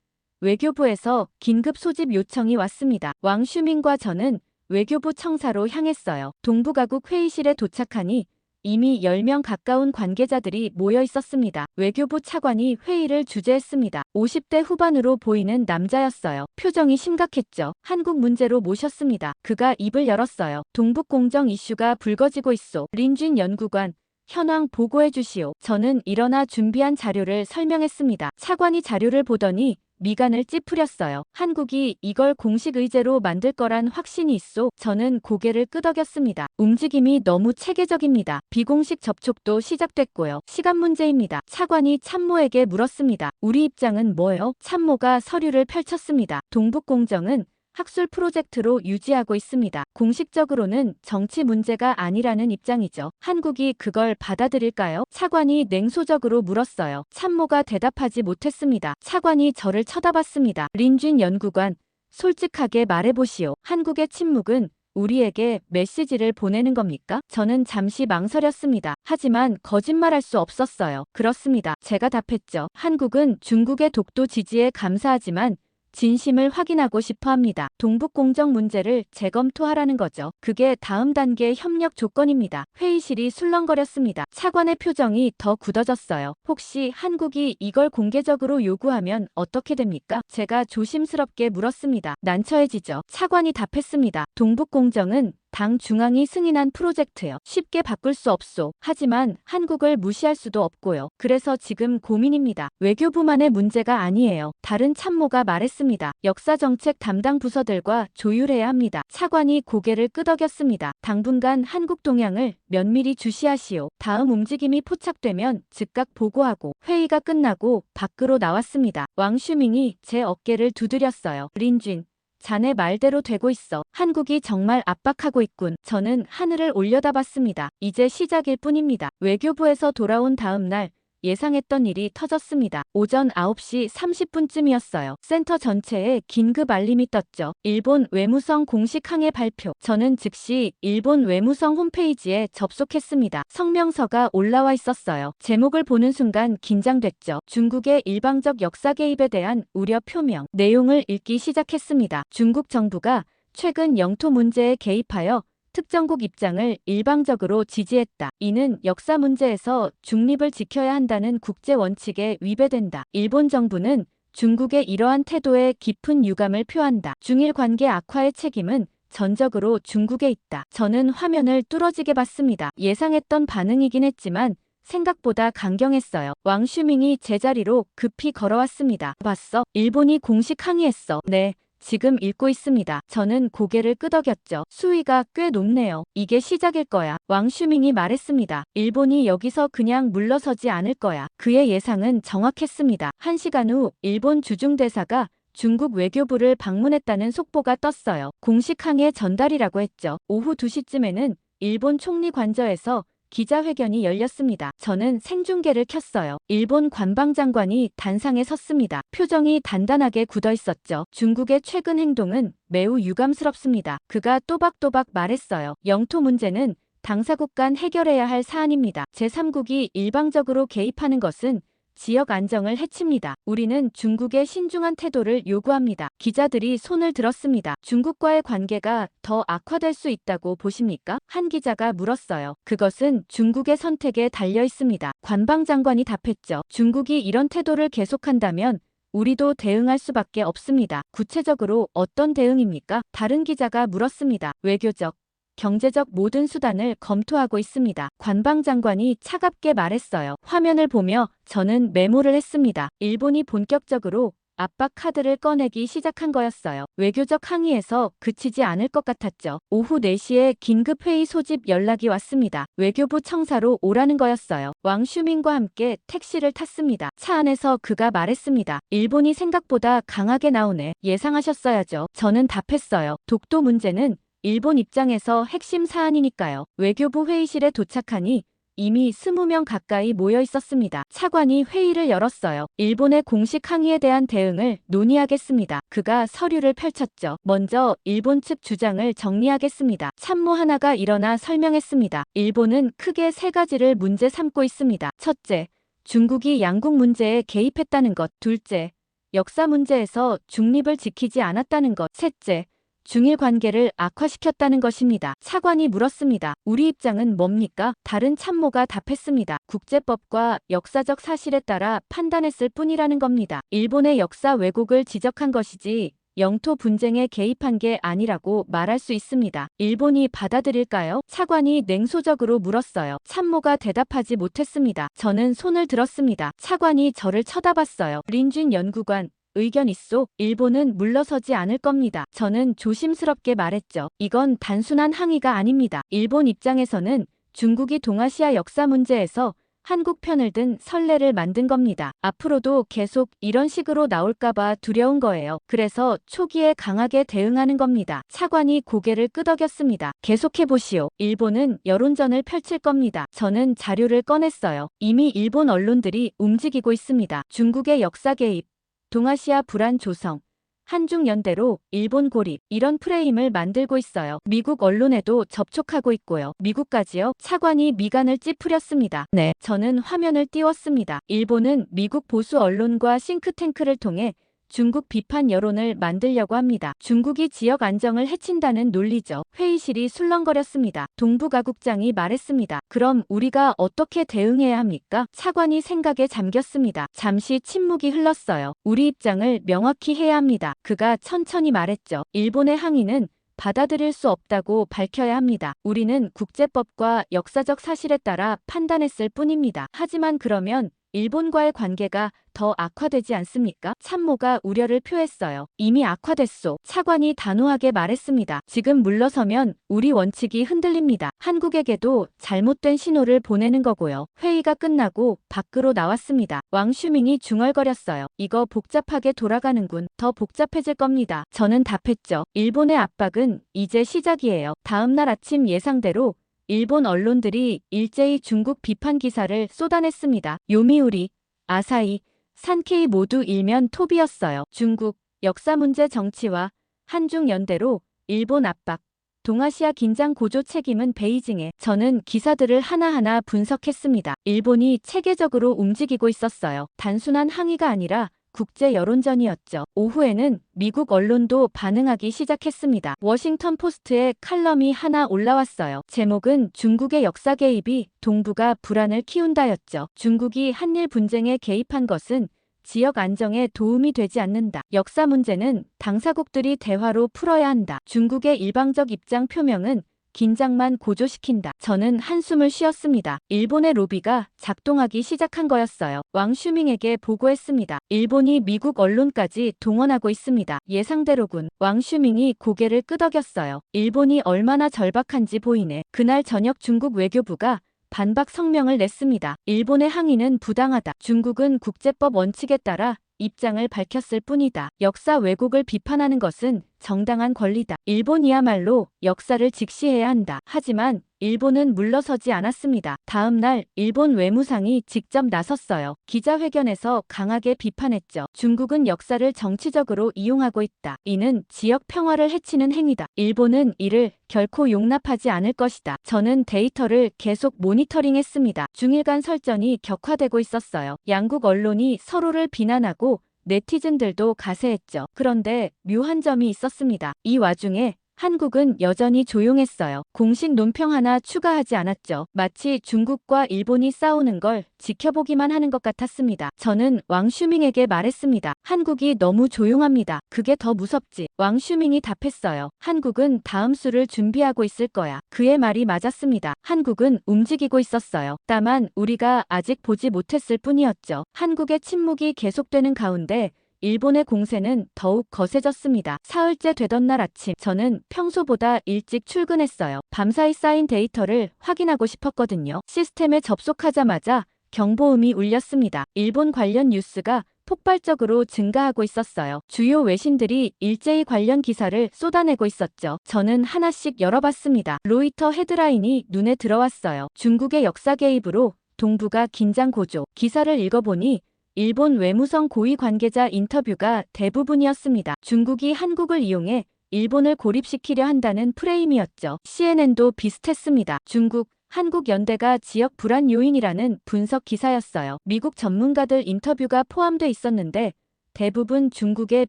외교부에서 긴급 소집 요청이 왔습니다. 왕슈밍과 저는 외교부 청사로 향했어요. 동북아국 회의실에 도착하니 이미 10명 가까운 관계자들이 모여 있었습니다. 외교부 차관이 회의를 주재했습니다. 50대 후반으로 보이는 남자였어요. 표정이 심각했죠. 한국 문제로 모셨습니다. 그가 입을 열었어요. 동북 공정 이슈가 불거지고 있소. 린쥔 연구관, 현황 보고해 주시오. 저는 일어나 준비한 자료를 설명했습니다. 차관이 자료를 보더니 미간을 찌푸렸어요. 한국이 이걸 공식 의제로 만들 거란 확신이 있소. 저는 고개를 끄덕였습니다. 움직임이 너무 체계적입니다. 비공식 접촉도 시작됐고요. 시간 문제입니다. 차관이 참모에게 물었습니다. 우리 입장은 뭐예요? 참모가 서류를 펼쳤습니다. 동북공정은 학술 프로젝트로 유지하고 있습니다. 공식적으로는 정치 문제가 아니라는 입장이죠. 한국이 그걸 받아들일까요? 차관이 냉소적으로 물었어요. 참모가 대답하지 못했습니다. 차관이 저를 쳐다봤습니다. 린쥔 연구관, 솔직하게 말해보시오. 한국의 침묵은 우리에게 메시지를 보내는 겁니까? 저는 잠시 망설였습니다. 하지만 거짓말할 수 없었어요. 그렇습니다. 제가 답했죠. 한국은 중국의 독도 지지에 감사하지만 진심을 확인하고 싶어 합니다. 동북공정 문제를 재검토하라는 거죠. 그게 다음 단계 협력 조건입니다. 회의실이 술렁거렸습니다. 차관의 표정이 더 굳어졌어요. 혹시 한국이 이걸 공개적으로 요구하면 어떻게 됩니까? 제가 조심스럽게 물었습니다. 난처해지죠. 차관이 답했습니다. 동북공정은 당 중앙이 승인한 프로젝트요. 쉽게 바꿀 수 없소. 하지만 한국을 무시할 수도 없고요. 그래서 지금 고민입니다. 외교부만의 문제가 아니에요. 다른 참모가 말했습니다. 역사정책 담당 부서들과 조율해야 합니다. 차관이 고개를 끄덕였습니다. 당분간 한국 동향을 면밀히 주시하시오. 다음 움직임이 포착되면 즉각 보고하고. 회의가 끝나고 밖으로 나왔습니다. 왕슈밍이 제 어깨를 두드렸어요. 린쥔, 자네 말대로 되고 있어. 한국이 정말 압박하고 있군. 저는 하늘을 올려다봤습니다. 이제 시작일 뿐입니다. 외교부에서 돌아온 다음 날 예상했던 일이 터졌습니다. 오전 9시 30분쯤이었어요. 센터 전체에 긴급 알림이 떴죠. 일본 외무성 공식 항해 발표. 저는 즉시 일본 외무성 홈페이지에 접속했습니다. 성명서가 올라와 있었어요. 제목을 보는 순간 긴장됐죠. 중국의 일방적 역사 개입에 대한 우려 표명. 내용을 읽기 시작했습니다. 중국 정부가 최근 영토 문제에 개입하여 특정국 입장을 일방적으로 지지했다. 이는 역사 문제에서 중립을 지켜야 한다는 국제 원칙에 위배된다. 일본 정부는 중국의 이러한 태도에 깊은 유감을 표한다. 중일 관계 악화의 책임은 전적으로 중국에 있다. 저는 화면을 뚫어지게 봤습니다. 예상했던 반응이긴 했지만 생각보다 강경했어요. 왕슈밍이 제자리로 급히 걸어왔습니다. 봤어? 일본이 공식 항의했어. 네. 지금 읽고 있습니다. 저는 고개를 끄덕였죠. 수위가 꽤 높네요. 이게 시작일 거야. 왕슈밍이 말했습니다. 일본이 여기서 그냥 물러서지 않을 거야. 그의 예상은 정확했습니다. 1시간 후 일본 주중대사가 중국 외교부를 방문했다는 속보가 떴어요. 공식 항해 전달이라고 했죠. 오후 2시쯤에는 일본 총리 관저에서 기자회견이 열렸습니다. 저는 생중계를 켰어요. 일본 관방장관이 단상에 섰습니다. 표정이 단단하게 굳어 있었죠. 중국의 최근 행동은 매우 유감스럽습니다. 그가 또박또박 말했어요. 영토 문제는 당사국 간 해결해야 할 사안입니다. 제3국이 일방적으로 개입하는 것은 지역 안정을 해칩니다. 우리는 중국의 신중한 태도를 요구합니다. 기자들이 손을 들었습니다. 중국과의 관계가 더 악화될 수 있다고 보십니까? 한 기자가 물었어요. 그것은 중국의 선택에 달려 있습니다. 관방장관이 답했죠. 중국이 이런 태도를 계속한다면 우리도 대응할 수밖에 없습니다. 구체적으로 어떤 대응입니까? 다른 기자가 물었습니다. 외교적, 경제적 모든 수단을 검토하고 있습니다. 관방장관이 차갑게 말했어요. 화면을 보며 저는 메모를 했습니다. 일본이 본격적으로 압박 카드를 꺼내기 시작한 거였어요. 외교적 항의에서 그치지 않을 것 같았죠. 오후 4시에 긴급회의 소집 연락이 왔습니다. 외교부 청사로 오라는 거였어요. 왕슈밍과 함께 택시를 탔습니다. 차 안에서 그가 말했습니다. 일본이 생각보다 강하게 나오네. 예상하셨어야죠. 저는 답했어요. 독도 문제는 일본 입장에서 핵심 사안이니까요. 외교부 회의실에 도착하니 이미 20명 가까이 모여 있었습니다. 차관이 회의를 열었어요. 일본의 공식 항의에 대한 대응을 논의하겠습니다. 그가 서류를 펼쳤죠. 먼저 일본 측 주장을 정리하겠습니다. 참모 하나가 일어나 설명했습니다. 일본은 크게 3가지를 문제 삼고 있습니다. 첫째, 중국이 양국 문제에 개입했다는 것. 둘째, 역사 문제에서 중립을 지키지 않았다는 것. 셋째, 중일 관계를 악화시켰다는 것입니다. 차관이 물었습니다. 우리 입장은 뭡니까? 다른 참모가 답했습니다. 국제법과 역사적 사실에 따라 판단했을 뿐이라는 겁니다. 일본의 역사 왜곡을 지적한 것이지 영토 분쟁에 개입한 게 아니라고 말할 수 있습니다. 일본이 받아들일까요? 차관이 냉소적으로 물었어요. 참모가 대답하지 못했습니다. 저는 손을 들었습니다. 차관이 저를 쳐다봤어요. 린쥔 연구관, 의견 있소? 일본은 물러서지 않을 겁니다. 저는 조심스럽게 말했죠. 이건 단순한 항의가 아닙니다. 일본 입장에서는 중국이 동아시아 역사 문제에서 한국 편을 든 선례를 만든 겁니다. 앞으로도 계속 이런 식으로 나올까봐 두려운 거예요. 그래서 초기에 강하게 대응하는 겁니다. 차관이 고개를 끄덕였습니다. 계속해보시오. 일본은 여론전을 펼칠 겁니다. 저는 자료를 꺼냈어요. 이미 일본 언론들이 움직이고 있습니다. 중국의 역사 개입, 동아시아 불안 조성, 한중 연대로 일본 고립, 이런 프레임을 만들고 있어요. 미국 언론에도 접촉하고 있고요. 미국까지요? 차관이 미간을 찌푸렸습니다. 네, 저는 화면을 띄웠습니다. 일본은 미국 보수 언론과 싱크탱크를 통해 중국 비판 여론을 만들려고 합니다. 중국이 지역 안정을 해친다는 논리죠. 회의실이 술렁거렸습니다. 동북아국장이 말했습니다. 그럼 우리가 어떻게 대응해야 합니까? 차관이 생각에 잠겼습니다. 잠시 침묵이 흘렀어요. 우리 입장을 명확히 해야 합니다. 그가 천천히 말했죠. 일본의 항의는 받아들일 수 없다고 밝혀야 합니다. 우리는 국제법과 역사적 사실에 따라 판단했을 뿐입니다. 하지만 그러면 일본과의 관계가 더 악화되지 않습니까? 참모가 우려를 표했어요. 이미 악화됐소. 차관이 단호하게 말했습니다. 지금 물러서면 우리 원칙이 흔들립니다. 한국에게도 잘못된 신호를 보내는 거고요. 회의가 끝나고 밖으로 나왔습니다. 왕슈밍이 중얼거렸어요. 이거 복잡하게 돌아가는군. 더 복잡해질 겁니다. 저는 답했죠. 일본의 압박은 이제 시작이에요. 다음 날 아침 예상대로 일본 언론들이 일제히 중국 비판 기사를 쏟아냈습니다. 요미우리, 아사히, 산케이 모두 일면 톱이었어요. 중국, 역사 문제 정치와 한중 연대로 일본 압박, 동아시아 긴장 고조 책임은 베이징에. 저는 기사들을 하나하나 분석했습니다. 일본이 체계적으로 움직이고 있었어요. 단순한 항의가 아니라 국제 여론전이었죠. 오후에는 미국 언론도 반응하기 시작했습니다. 워싱턴 포스트에 칼럼이 하나 올라왔어요. 제목은 중국의 역사 개입이 동북아 불안을 키운다였죠. 중국이 한일 분쟁에 개입한 것은 지역 안정에 도움이 되지 않는다. 역사 문제는 당사국들이 대화로 풀어야 한다. 중국의 일방적 입장 표명은 긴장만 고조시킨다. 저는 한숨을 쉬었습니다. 일본의 로비가 작동하기 시작한 거였어요. 왕 슈밍에게 보고했습니다. 일본이 미국 언론까지 동원하고 있습니다. 예상대로군. 왕 슈밍이 고개를 끄덕였어요. 일본이 얼마나 절박한지 보이네. 그날 저녁 중국 외교부가 반박 성명을 냈습니다. 일본의 항의는 부당하다. 중국은 국제법 원칙에 따라 입장을 밝혔을 뿐이다. 역사 왜곡을 비판하는 것은 정당한 권리다. 일본이야말로 역사를 직시해야 한다. 하지만 일본은 물러서지 않았습니다. 다음 날 일본 외무상이 직접 나섰어요. 기자회견에서 강하게 비판했죠. 중국은 역사를 정치적으로 이용하고 있다. 이는 지역 평화를 해치는 행위다. 일본은 이를 결코 용납하지 않을 것이다. 저는 데이터를 계속 모니터링했습니다. 중일 간 설전이 격화되고 있었어요. 양국 언론이 서로를 비난하고 네티즌들도 가세했죠. 그런데 묘한 점이 있었습니다. 이 와중에 한국은 여전히 조용했어요. 공식 논평 하나 추가하지 않았죠. 마치 중국과 일본이 싸우는 걸 지켜보기만 하는 것 같았습니다. 저는 왕 슈밍에게 말했습니다. 한국이 너무 조용합니다. 그게 더 무섭지. 왕 슈밍이 답했어요. 한국은 다음 수를 준비하고 있을 거야. 그의 말이 맞았습니다. 한국은 움직이고 있었어요. 다만 우리가 아직 보지 못했을 뿐이었죠. 한국의 침묵이 계속되는 가운데 일본의 공세는 더욱 거세졌습니다. 사흘째 되던 날 아침, 저는 평소보다 일찍 출근했어요. 밤사이 쌓인 데이터를 확인하고 싶었거든요. 시스템에 접속하자마자 경보음이 울렸습니다. 일본 관련 뉴스가 폭발적으로 증가하고 있었어요. 주요 외신들이 일제히 관련 기사를 쏟아내고 있었죠. 저는 하나씩 열어봤습니다. 로이터 헤드라인이 눈에 들어왔어요. 중국의 역사 개입으로 동북아 긴장 고조. 기사를 읽어보니 일본 외무성 고위 관계자 인터뷰가 대부분이었습니다. 중국이 한국을 이용해 일본을 고립시키려 한다는 프레임이었죠. CNN도 비슷했습니다. 중국, 한국 연대가 지역 불안 요인이라는 분석 기사였어요. 미국 전문가들 인터뷰가 포함돼 있었는데 대부분 중국에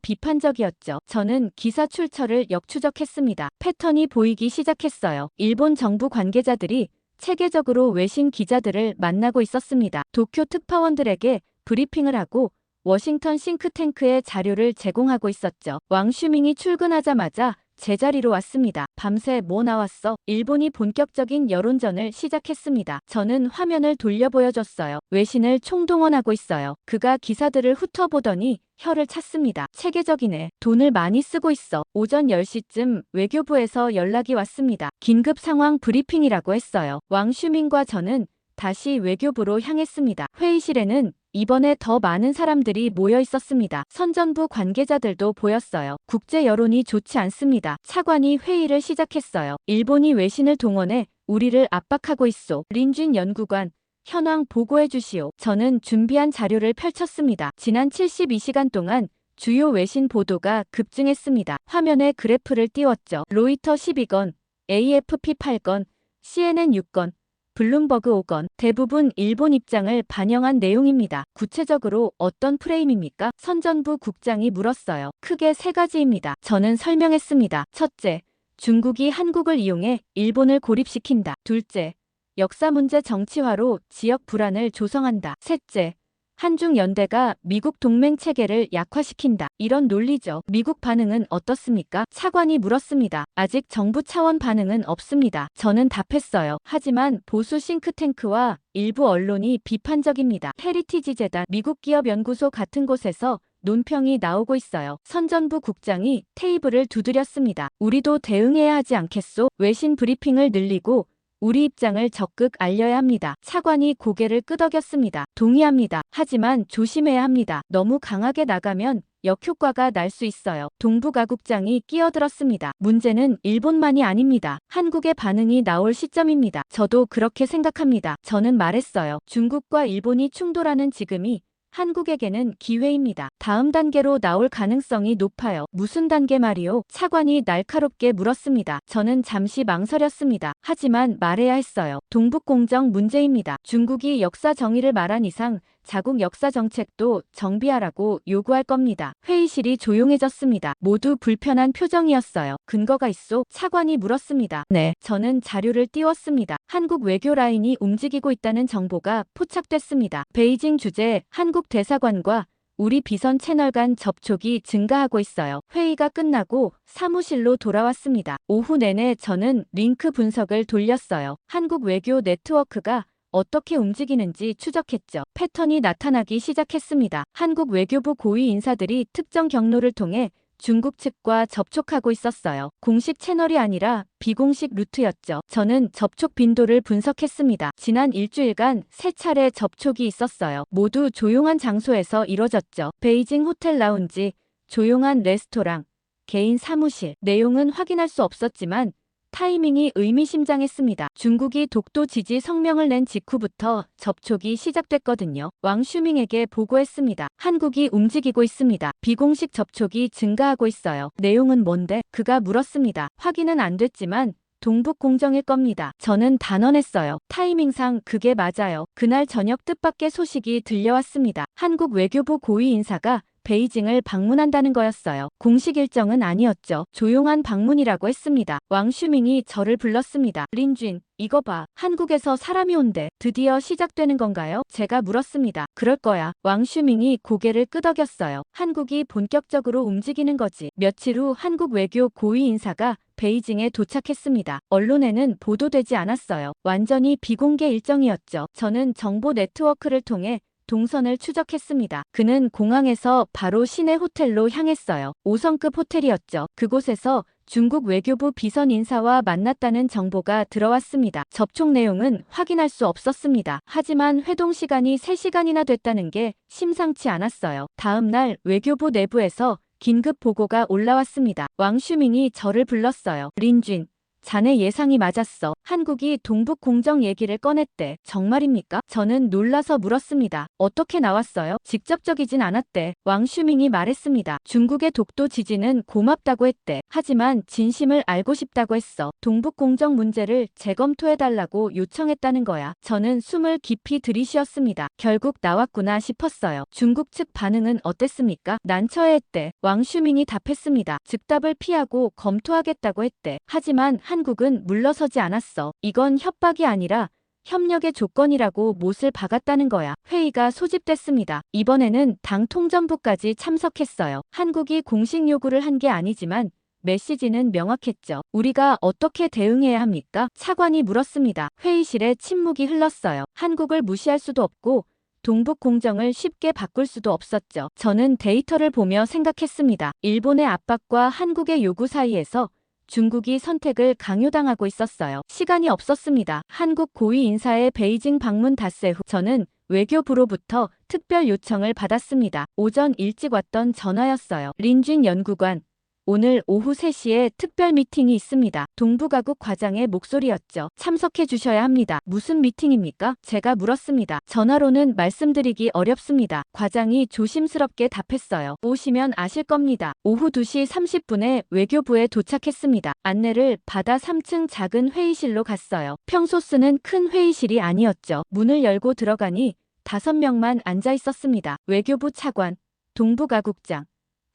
비판적이었죠. 저는 기사 출처를 역추적했습니다. 패턴이 보이기 시작했어요. 일본 정부 관계자들이 체계적으로 외신 기자들을 만나고 있었습니다. 도쿄 특파원들에게 브리핑을 하고 워싱턴 싱크탱크에 자료를 제공하고 있었죠. 왕 슈밍이 출근하자마자 제자리로 왔습니다. 밤새 뭐 나왔어? 일본이 본격적인 여론전을 시작했습니다. 저는 화면을 돌려 보여줬어요. 외신을 총동원하고 있어요. 그가 기사들을 훑어보더니 혀를 찼습니다. 체계적이네. 돈을 많이 쓰고 있어. 오전 10시쯤 외교부에서 연락이 왔습니다. 긴급 상황 브리핑이라고 했어요. 왕 슈밍과 저는 다시 외교부로 향했습니다. 회의실에는 이번에 더 많은 사람들이 모여 있었습니다. 선전부 관계자들도 보였어요. 국제 여론이 좋지 않습니다. 차관이 회의를 시작했어요. 일본이 외신을 동원해 우리를 압박하고 있소. 린쥔 연구관, 현황 보고해 주시오. 저는 준비한 자료를 펼쳤습니다. 지난 72시간 동안 주요 외신 보도가 급증했습니다. 화면에 그래프를 띄웠죠. 로이터 12건, AFP 8건, CNN 6건, 블룸버그 5건, 대부분 일본 입장을 반영한 내용입니다. 구체적으로 어떤 프레임입니까? 선전부 국장이 물었어요. 크게 세 가지입니다. 저는 설명했습니다. 첫째, 중국이 한국을 이용해 일본을 고립시킨다. 둘째, 역사 문제 정치화로 지역 불안을 조성한다. 셋째, 한중 연대가 미국 동맹 체계를 약화시킨다. 이런 논리죠. 미국 반응은 어떻습니까? 차관이 물었습니다. 아직 정부 차원 반응은 없습니다. 저는 답했어요. 하지만 보수 싱크탱크와 일부 언론이 비판적입니다. 헤리티지 재단, 미국 기업 연구소 같은 곳에서 논평이 나오고 있어요. 선전부 국장이 테이블을 두드렸습니다. 우리도 대응해야 하지 않겠소? 외신 브리핑을 늘리고 우리 입장을 적극 알려야 합니다. 차관이 고개를 끄덕였습니다. 동의합니다. 하지만 조심해야 합니다. 너무 강하게 나가면 역효과가 날 수 있어요. 동북아국장이 끼어들었습니다. 문제는 일본만이 아닙니다. 한국의 반응이 나올 시점입니다. 저도 그렇게 생각합니다. 저는 말했어요. 중국과 일본이 충돌하는 지금이 한국에게는 기회입니다. 다음 단계로 나올 가능성이 높아요. 무슨 단계 말이요? 차관이 날카롭게 물었습니다. 저는 잠시 망설였습니다. 하지만 말해야 했어요. 동북공정 문제입니다. 중국이 역사 정의를 말한 이상 자국 역사 정책도 정비하라고 요구할 겁니다. 회의실이 조용해졌습니다. 모두 불편한 표정이었어요. 근거가 있소? 차관이 물었습니다. 네. 저는 자료를 띄웠습니다. 한국 외교 라인이 움직이고 있다는 정보가 포착됐습니다. 베이징 주재 한국 대사관과 우리 비선 채널 간 접촉이 증가하고 있어요. 회의가 끝나고 사무실로 돌아왔습니다. 오후 내내 저는 링크 분석을 돌렸어요. 한국 외교 네트워크가 어떻게 움직이는지 추적했죠. 패턴이 나타나기 시작했습니다. 한국 외교부 고위 인사들이 특정 경로를 통해 중국 측과 접촉하고 있었어요. 공식 채널이 아니라 비공식 루트였죠. 저는 접촉 빈도를 분석했습니다. 지난 일주일간 3차례 접촉이 있었어요. 모두 조용한 장소에서 이뤄졌죠. 베이징 호텔 라운지, 조용한 레스토랑, 개인 사무실. 내용은 확인할 수 없었지만 타이밍이 의미심장했습니다. 중국이 독도 지지 성명을 낸 직후부터 접촉이 시작됐거든요. 왕 슈밍에게 보고했습니다. 한국이 움직이고 있습니다. 비공식 접촉이 증가하고 있어요. 내용은 뭔데? 그가 물었습니다. 확인은 안 됐지만 동북 공정일 겁니다. 저는 단언했어요. 타이밍상 그게 맞아요. 그날 저녁 뜻밖의 소식이 들려왔습니다. 한국 외교부 고위 인사가 베이징을 방문한다는 거였어요. 공식 일정은 아니었죠. 조용한 방문이라고 했습니다. 왕 슈밍이 저를 불렀습니다. 린쥔, 이거 봐. 한국에서 사람이 온대. 드디어 시작되는 건가요? 제가 물었습니다. 그럴 거야. 왕 슈밍이 고개를 끄덕였어요. 한국이 본격적으로 움직이는 거지. 며칠 후 한국 외교 고위 인사가 베이징에 도착했습니다. 언론에는 보도되지 않았어요. 완전히 비공개 일정이었죠. 저는 정보 네트워크를 통해 동선을 추적했습니다. 그는 공항에서 바로 시내 호텔로 향했어요. 5성급 호텔이었죠. 그곳에서 중국 외교부 비선 인사와 만났다는 정보가 들어왔습니다. 접촉 내용은 확인할 수 없었습니다. 하지만 회동 시간이 3시간이나 됐다는 게 심상치 않았어요. 다음 날 외교부 내부에서 긴급 보고가 올라왔습니다. 왕 슈밍이 저를 불렀어요. 린쥔, 자네 예상이 맞았어. 한국이 동북 공정 얘기를 꺼냈대. 정말입니까? 저는 놀라서 물었습니다. 어떻게 나왔어요? 직접적이진 않았대. 왕 슈밍이 말했습니다. 중국의 독도 지지는 고맙다고 했대. 하지만 진심을 알고 싶다고 했어. 동북 공정 문제를 재검토해달라고 요청했다는 거야. 저는 숨을 깊이 들이쉬었습니다. 결국 나왔구나 싶었어요. 중국 측 반응은 어땠습니까? 난처해했대. 왕 슈밍이 답했습니다. 즉답을 피하고 검토하겠다고 했대. 하지만 한국은 물러서지 않았어. 이건 협박이 아니라 협력의 조건이라고 못을 박았다는 거야. 회의가 소집됐습니다. 이번에는 당 통전부까지 참석했어요. 한국이 공식 요구를 한 게 아니지만 메시지는 명확했죠. 우리가 어떻게 대응해야 합니까? 차관이 물었습니다. 회의실에 침묵이 흘렀어요. 한국을 무시할 수도 없고 동북 공정을 쉽게 바꿀 수도 없었죠. 저는 데이터를 보며 생각했습니다. 일본의 압박과 한국의 요구 사이에서 중국이 선택을 강요당하고 있었어요. 시간이 없었습니다. 한국 고위 인사의 베이징 방문 닷새 후 저는 외교부로부터 특별 요청을 받았습니다. 오전 일찍 왔던 전화였어요. 린쥔 연구관, 오늘 오후 3시에 특별 미팅이 있습니다. 동북아국 과장의 목소리였죠. 참석해 주셔야 합니다. 무슨 미팅입니까? 제가 물었습니다. 전화로는 말씀드리기 어렵습니다. 과장이 조심스럽게 답했어요. 오시면 아실 겁니다. 오후 2시 30분에 외교부에 도착했습니다. 안내를 받아 3층 작은 회의실로 갔어요. 평소 쓰는 큰 회의실이 아니었죠. 문을 열고 들어가니 5명만 앉아 있었습니다. 외교부 차관, 동북아국장,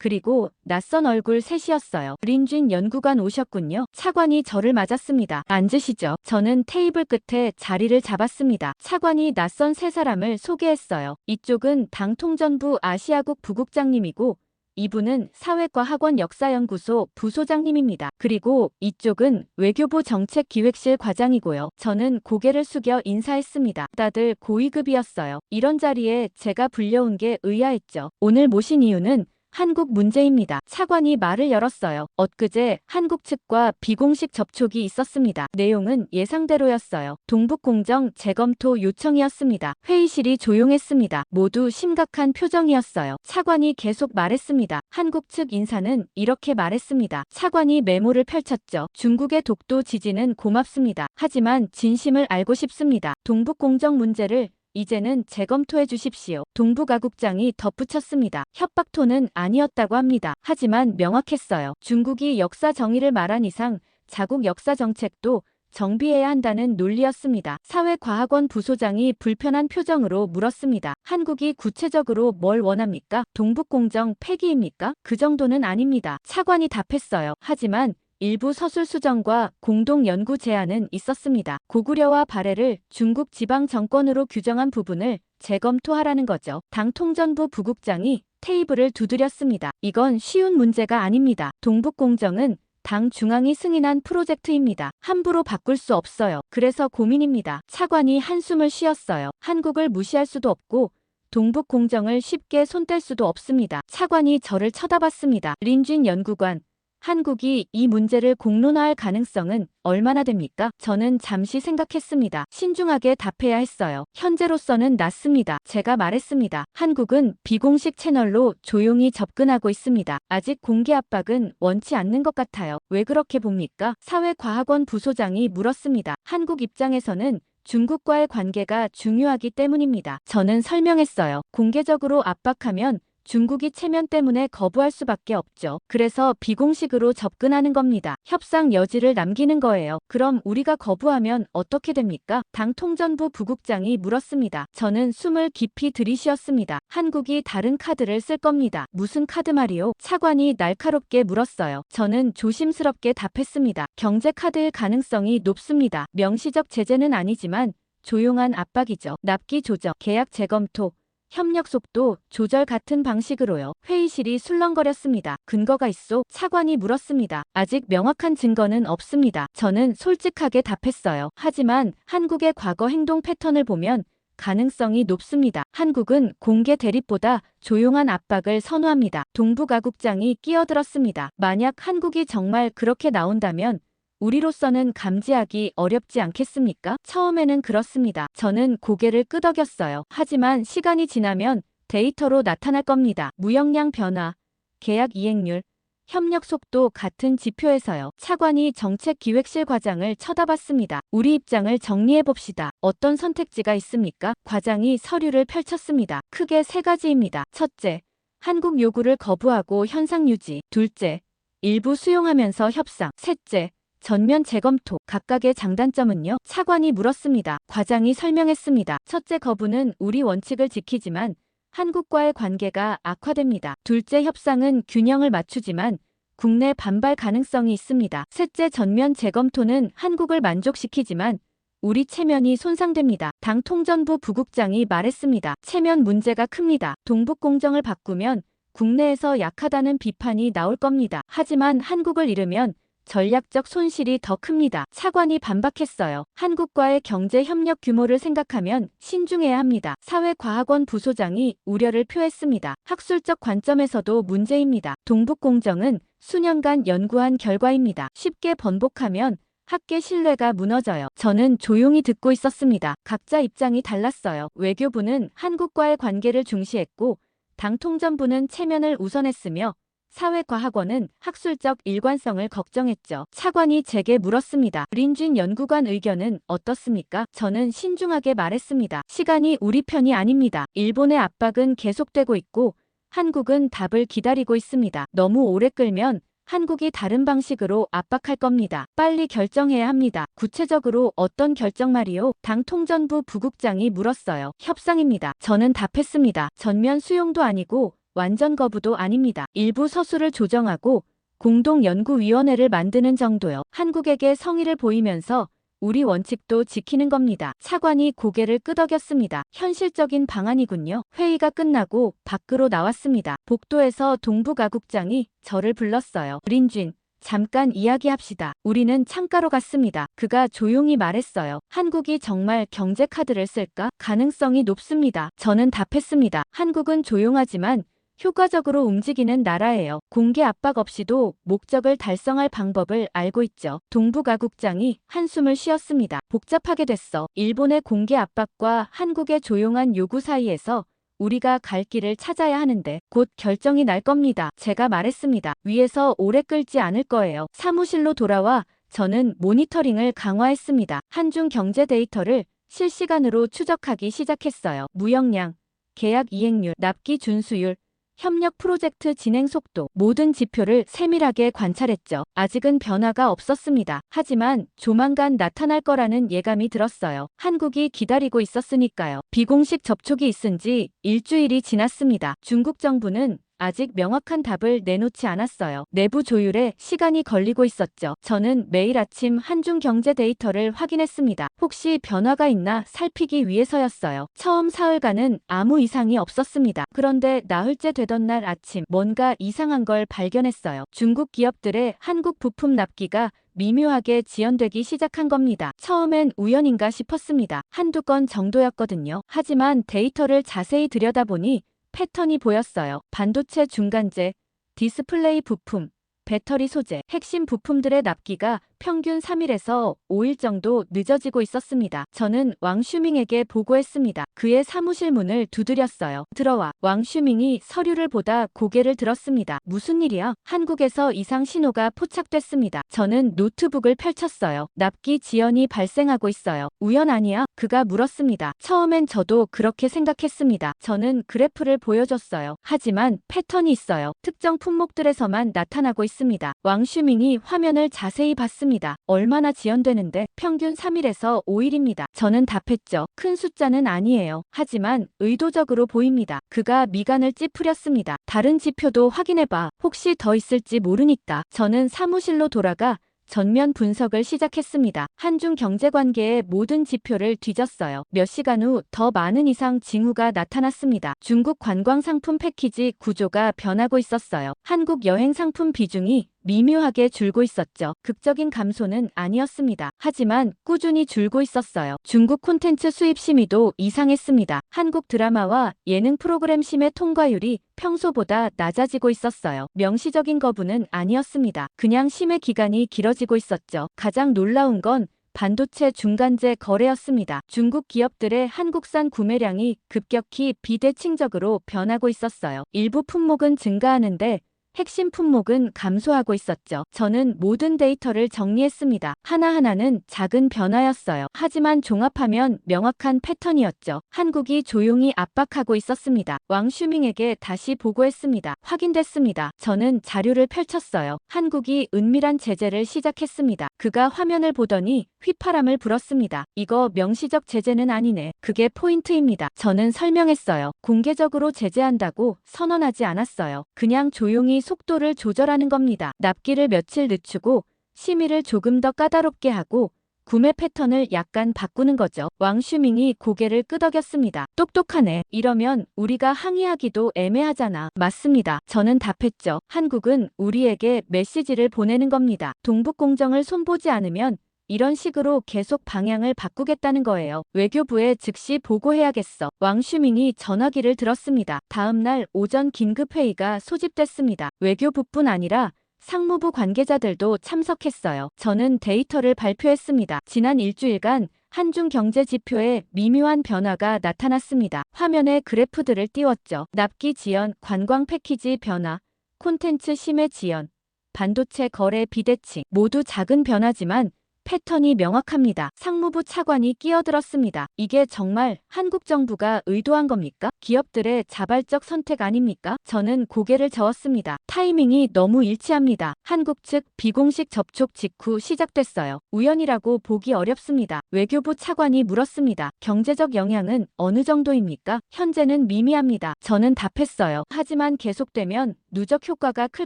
그리고 낯선 얼굴 셋이었어요. 린쥔 연구관 오셨군요. 차관이 저를 맞았습니다. 앉으시죠. 저는 테이블 끝에 자리를 잡았습니다. 차관이 낯선 3사람을 소개했어요. 이쪽은 당 통전부 아시아국 부국장님이고 이분은 사회과학원 역사연구소 부소장님입니다. 그리고 이쪽은 외교부 정책기획실 과장이고요. 저는 고개를 숙여 인사했습니다. 다들 고위급이었어요. 이런 자리에 제가 불려온 게 의아했죠. 오늘 모신 이유는 한국 문제입니다. 차관이 말을 열었어요. 엊그제 한국 측과 비공식 접촉이 있었습니다. 내용은 예상대로였어요. 동북공정 재검토 요청이었습니다. 회의실이 조용했습니다. 모두 심각한 표정이었어요. 차관이 계속 말했습니다. 한국 측 인사는 이렇게 말했습니다. 차관이 메모를 펼쳤죠. 중국의 독도 지지는 고맙습니다. 하지만 진심을 알고 싶습니다. 동북공정 문제를 이제는 재검토해 주십시오. 동북아국장이 덧붙였습니다. 협박톤은 아니었다고 합니다. 하지만 명확했어요. 중국이 역사 정의를 말한 이상 자국 역사 정책도 정비해야 한다는 논리였습니다. 사회과학원 부소장이 불편한 표정으로 물었습니다. 한국이 구체적으로 뭘 원합니까? 동북공정 폐기입니까? 그 정도는 아닙니다. 차관이 답했어요. 하지만 일부 서술 수정과 공동 연구 제안은 있었습니다. 고구려와 발해를 중국 지방 정권으로 규정한 부분을 재검토하라는 거죠. 당 통전부 부국장이 테이블을 두드렸습니다. 이건 쉬운 문제가 아닙니다. 동북공정은 당 중앙이 승인한 프로젝트입니다. 함부로 바꿀 수 없어요. 그래서 고민입니다. 차관이 한숨을 쉬었어요. 한국을 무시할 수도 없고 동북공정을 쉽게 손뗄 수도 없습니다. 차관이 저를 쳐다봤습니다. 린쥔 연구관, 한국이 이 문제를 공론화할 가능성은 얼마나 됩니까? 저는 잠시 생각했습니다. 신중하게 답해야 했어요. 현재로서는 낮습니다. 제가 말했습니다. 한국은 비공식 채널로 조용히 접근하고 있습니다. 아직 공개 압박은 원치 않는 것 같아요. 왜 그렇게 봅니까? 사회과학원 부소장이 물었습니다. 한국 입장에서는 중국과의 관계가 중요하기 때문입니다. 저는 설명했어요. 공개적으로 압박하면 중국이 체면 때문에 거부할 수밖에 없죠. 그래서 비공식으로 접근하는 겁니다. 협상 여지를 남기는 거예요. 그럼 우리가 거부하면 어떻게 됩니까? 당 통전부 부국장이 물었습니다. 저는 숨을 깊이 들이쉬었습니다. 한국이 다른 카드를 쓸 겁니다. 무슨 카드 말이요? 차관이 날카롭게 물었어요. 저는 조심스럽게 답했습니다. 경제 카드일 가능성이 높습니다. 명시적 제재는 아니지만 조용한 압박이죠. 납기 조정, 계약 재검토, 협력 속도 조절 같은 방식으로요. 회의실이 술렁거렸습니다. 근거가 있소? 차관이 물었습니다. 아직 명확한 증거는 없습니다. 저는 솔직하게 답했어요. 하지만 한국의 과거 행동 패턴을 보면 가능성이 높습니다. 한국은 공개 대립보다 조용한 압박을 선호합니다. 동북아국장이 끼어들었습니다. 만약 한국이 정말 그렇게 나온다면 우리로서는 감지하기 어렵지 않겠습니까? 처음에는 그렇습니다. 저는 고개를 끄덕였어요. 하지만 시간이 지나면 데이터로 나타날 겁니다. 무역량 변화, 계약 이행률, 협력 속도 같은 지표에서요. 차관이 정책기획실 과장을 쳐다봤습니다. 우리 입장을 정리해봅시다. 어떤 선택지가 있습니까? 과장이 서류를 펼쳤습니다. 크게 세 가지입니다. 첫째, 한국 요구를 거부하고 현상 유지. 둘째, 일부 수용하면서 협상. 셋째, 전면 재검토. 각각의 장단점은요? 차관이 물었습니다. 과장이 설명했습니다. 첫째, 거부는 우리 원칙을 지키지만 한국과의 관계가 악화됩니다. 둘째, 협상은 균형을 맞추지만 국내 반발 가능성이 있습니다. 셋째, 전면 재검토는 한국을 만족시키지만 우리 체면이 손상됩니다. 당 통전부 부국장이 말했습니다. 체면 문제가 큽니다. 동북공정을 바꾸면 국내에서 약하다는 비판이 나올 겁니다. 하지만 한국을 잃으면 전략적 손실이 더 큽니다. 차관이 반박했어요. 한국과의 경제 협력 규모를 생각하면 신중해야 합니다. 사회과학원 부소장이 우려를 표했습니다. 학술적 관점에서도 문제입니다. 동북공정은 수년간 연구한 결과입니다. 쉽게 번복하면 학계 신뢰가 무너져요. 저는 조용히 듣고 있었습니다. 각자 입장이 달랐어요. 외교부는 한국과의 관계를 중시했고 당 통전부는 체면을 우선했으며 사회과학원은 학술적 일관성을 걱정했죠. 차관이 제게 물었습니다. 린쥔 연구관 의견은 어떻습니까? 저는 신중하게 말했습니다. 시간이 우리 편이 아닙니다. 일본의 압박은 계속되고 있고 한국은 답을 기다리고 있습니다. 너무 오래 끌면 한국이 다른 방식으로 압박할 겁니다. 빨리 결정해야 합니다. 구체적으로 어떤 결정 말이요? 당 통전부 부국장이 물었어요. 협상입니다. 저는 답했습니다. 전면 수용도 아니고 완전 거부도 아닙니다. 일부 서술을 조정하고 공동연구위원회를 만드는 정도요. 한국에게 성의를 보이면서 우리 원칙도 지키는 겁니다. 차관이 고개를 끄덕였습니다. 현실적인 방안이군요. 회의가 끝나고 밖으로 나왔습니다. 복도에서 동북아국장이 저를 불렀어요. 린쥔, 잠깐 이야기합시다. 우리는 창가로 갔습니다. 그가 조용히 말했어요. 한국이 정말 경제 카드를 쓸까? 가능성이 높습니다. 저는 답했습니다. 한국은 조용하지만 효과적으로 움직이는 나라예요. 공개 압박 없이도 목적을 달성할 방법을 알고 있죠. 동북아국장이 한숨을 쉬었습니다. 복잡하게 됐어. 일본의 공개 압박과 한국의 조용한 요구 사이에서 우리가 갈 길을 찾아야 하는데 곧 결정이 날 겁니다. 제가 말했습니다. 위에서 오래 끌지 않을 거예요. 사무실로 돌아와 저는 모니터링을 강화했습니다. 한중 경제 데이터를 실시간으로 추적하기 시작했어요. 무역량, 계약 이행률, 납기 준수율, 협력 프로젝트 진행 속도, 모든 지표를 세밀하게 관찰했죠. 아직은 변화가 없었습니다. 하지만 조만간 나타날 거라는 예감이 들었어요. 한국이 기다리고 있었으니까요. 비공식 접촉이 있은 지 일주일이 지났습니다. 중국 정부는 아직 명확한 답을 내놓지 않았어요. 내부 조율에 시간이 걸리고 있었죠. 저는 매일 아침 한중 경제 데이터를 확인했습니다. 혹시 변화가 있나 살피기 위해서였어요. 처음 사흘간은 아무 이상이 없었습니다. 그런데 나흘째 되던 날 아침 뭔가 이상한 걸 발견했어요. 중국 기업들의 한국 부품 납기가 미묘하게 지연되기 시작한 겁니다. 처음엔 우연인가 싶었습니다. 한두 건 정도였거든요. 하지만 데이터를 자세히 들여다보니 패턴이 보였어요. 반도체 중간재, 디스플레이 부품, 배터리 소재, 핵심 부품들의 납기가 평균 3일에서 5일 정도 늦어지고 있었습니다. 저는 왕슈밍에게 보고했습니다. 그의 사무실 문을 두드렸어요. 들어와. 왕슈밍이 서류를 보다 고개를 들었습니다. 무슨 일이야? 한국에서 이상 신호가 포착됐습니다. 저는 노트북을 펼쳤어요. 납기 지연이 발생하고 있어요. 우연 아니야? 그가 물었습니다. 처음엔 저도 그렇게 생각했습니다. 저는 그래프를 보여줬어요. 하지만 패턴이 있어요. 특정 품목들에서만 나타나고 있습니다. 왕슈밍이 화면을 자세히 봤습니다. 얼마나 지연되는데? 평균 3일에서 5일입니다. 저는 답했죠. 큰 숫자는 아니에요. 하지만 의도적으로 보입니다. 그가 미간을 찌푸렸습니다. 다른 지표도 확인해봐. 혹시 더 있을지 모르니까. 저는 사무실로 돌아가 전면 분석을 시작했습니다. 한중 경제관계의 모든 지표를 뒤졌어요. 몇 시간 후 더 많은 이상 징후가 나타났습니다. 중국 관광 상품 패키지 구조가 변하고 있었어요. 한국 여행 상품 비중이 미묘하게 줄고 있었죠. 극적인 감소는 아니었습니다. 하지만 꾸준히 줄고 있었어요. 중국 콘텐츠 수입 심의도 이상했습니다. 한국 드라마와 예능 프로그램 심의 통과율이 평소보다 낮아지고 있었어요. 명시적인 거부는 아니었습니다. 그냥 심의 기간이 길어지고 있었죠. 가장 놀라운 건 반도체 중간재 거래였습니다. 중국 기업들의 한국산 구매량이 급격히 비대칭적으로 변하고 있었어요. 일부 품목은 증가하는데 핵심 품목은 감소하고 있었죠. 저는 모든 데이터를 정리했습니다. 하나하나는 작은 변화였어요. 하지만 종합하면 명확한 패턴이었죠. 한국이 조용히 압박하고 있었습니다. 왕슈밍에게 다시 보고했습니다. 확인됐습니다. 저는 자료를 펼쳤어요. 한국이 은밀한 제재를 시작했습니다. 그가 화면을 보더니 휘파람을 불었습니다. 이거 명시적 제재는 아니네. 그게 포인트입니다. 저는 설명했어요. 공개적으로 제재한다고 선언하지 않았어요. 그냥 조용히 속도를 조절하는 겁니다. 납기를 며칠 늦추고 심의를 조금 더 까다롭게 하고 구매 패턴을 약간 바꾸는 거죠. 왕슈밍이 고개를 끄덕였습니다. 똑똑하네. 이러면 우리가 항의하기도 애매하잖아. 맞습니다. 저는 답했죠. 한국은 우리에게 메시지를 보내는 겁니다. 동북공정을 손보지 않으면 이런 식으로 계속 방향을 바꾸겠다는 거예요. 외교부에 즉시 보고해야겠어. 왕슈밍이 전화기를 들었습니다. 다음 날 오전 긴급회의가 소집됐습니다. 외교부뿐 아니라 상무부 관계자들도 참석했어요. 저는 데이터를 발표했습니다. 지난 일주일간 한중 경제 지표에 미묘한 변화가 나타났습니다. 화면에 그래프들을 띄웠죠. 납기 지연, 관광 패키지 변화, 콘텐츠 심해 지연, 반도체 거래 비대칭. 모두 작은 변화지만 패턴이 명확합니다. 상무부 차관이 끼어들었습니다. 이게 정말 한국 정부가 의도한 겁니까? 기업들의 자발적 선택 아닙니까? 저는 고개를 저었습니다. 타이밍이 너무 일치합니다. 한국 측 비공식 접촉 직후 시작됐어요. 우연이라고 보기 어렵습니다. 외교부 차관이 물었습니다. 경제적 영향은 어느 정도입니까? 현재는 미미합니다. 저는 답했어요. 하지만 계속되면 누적 효과가 클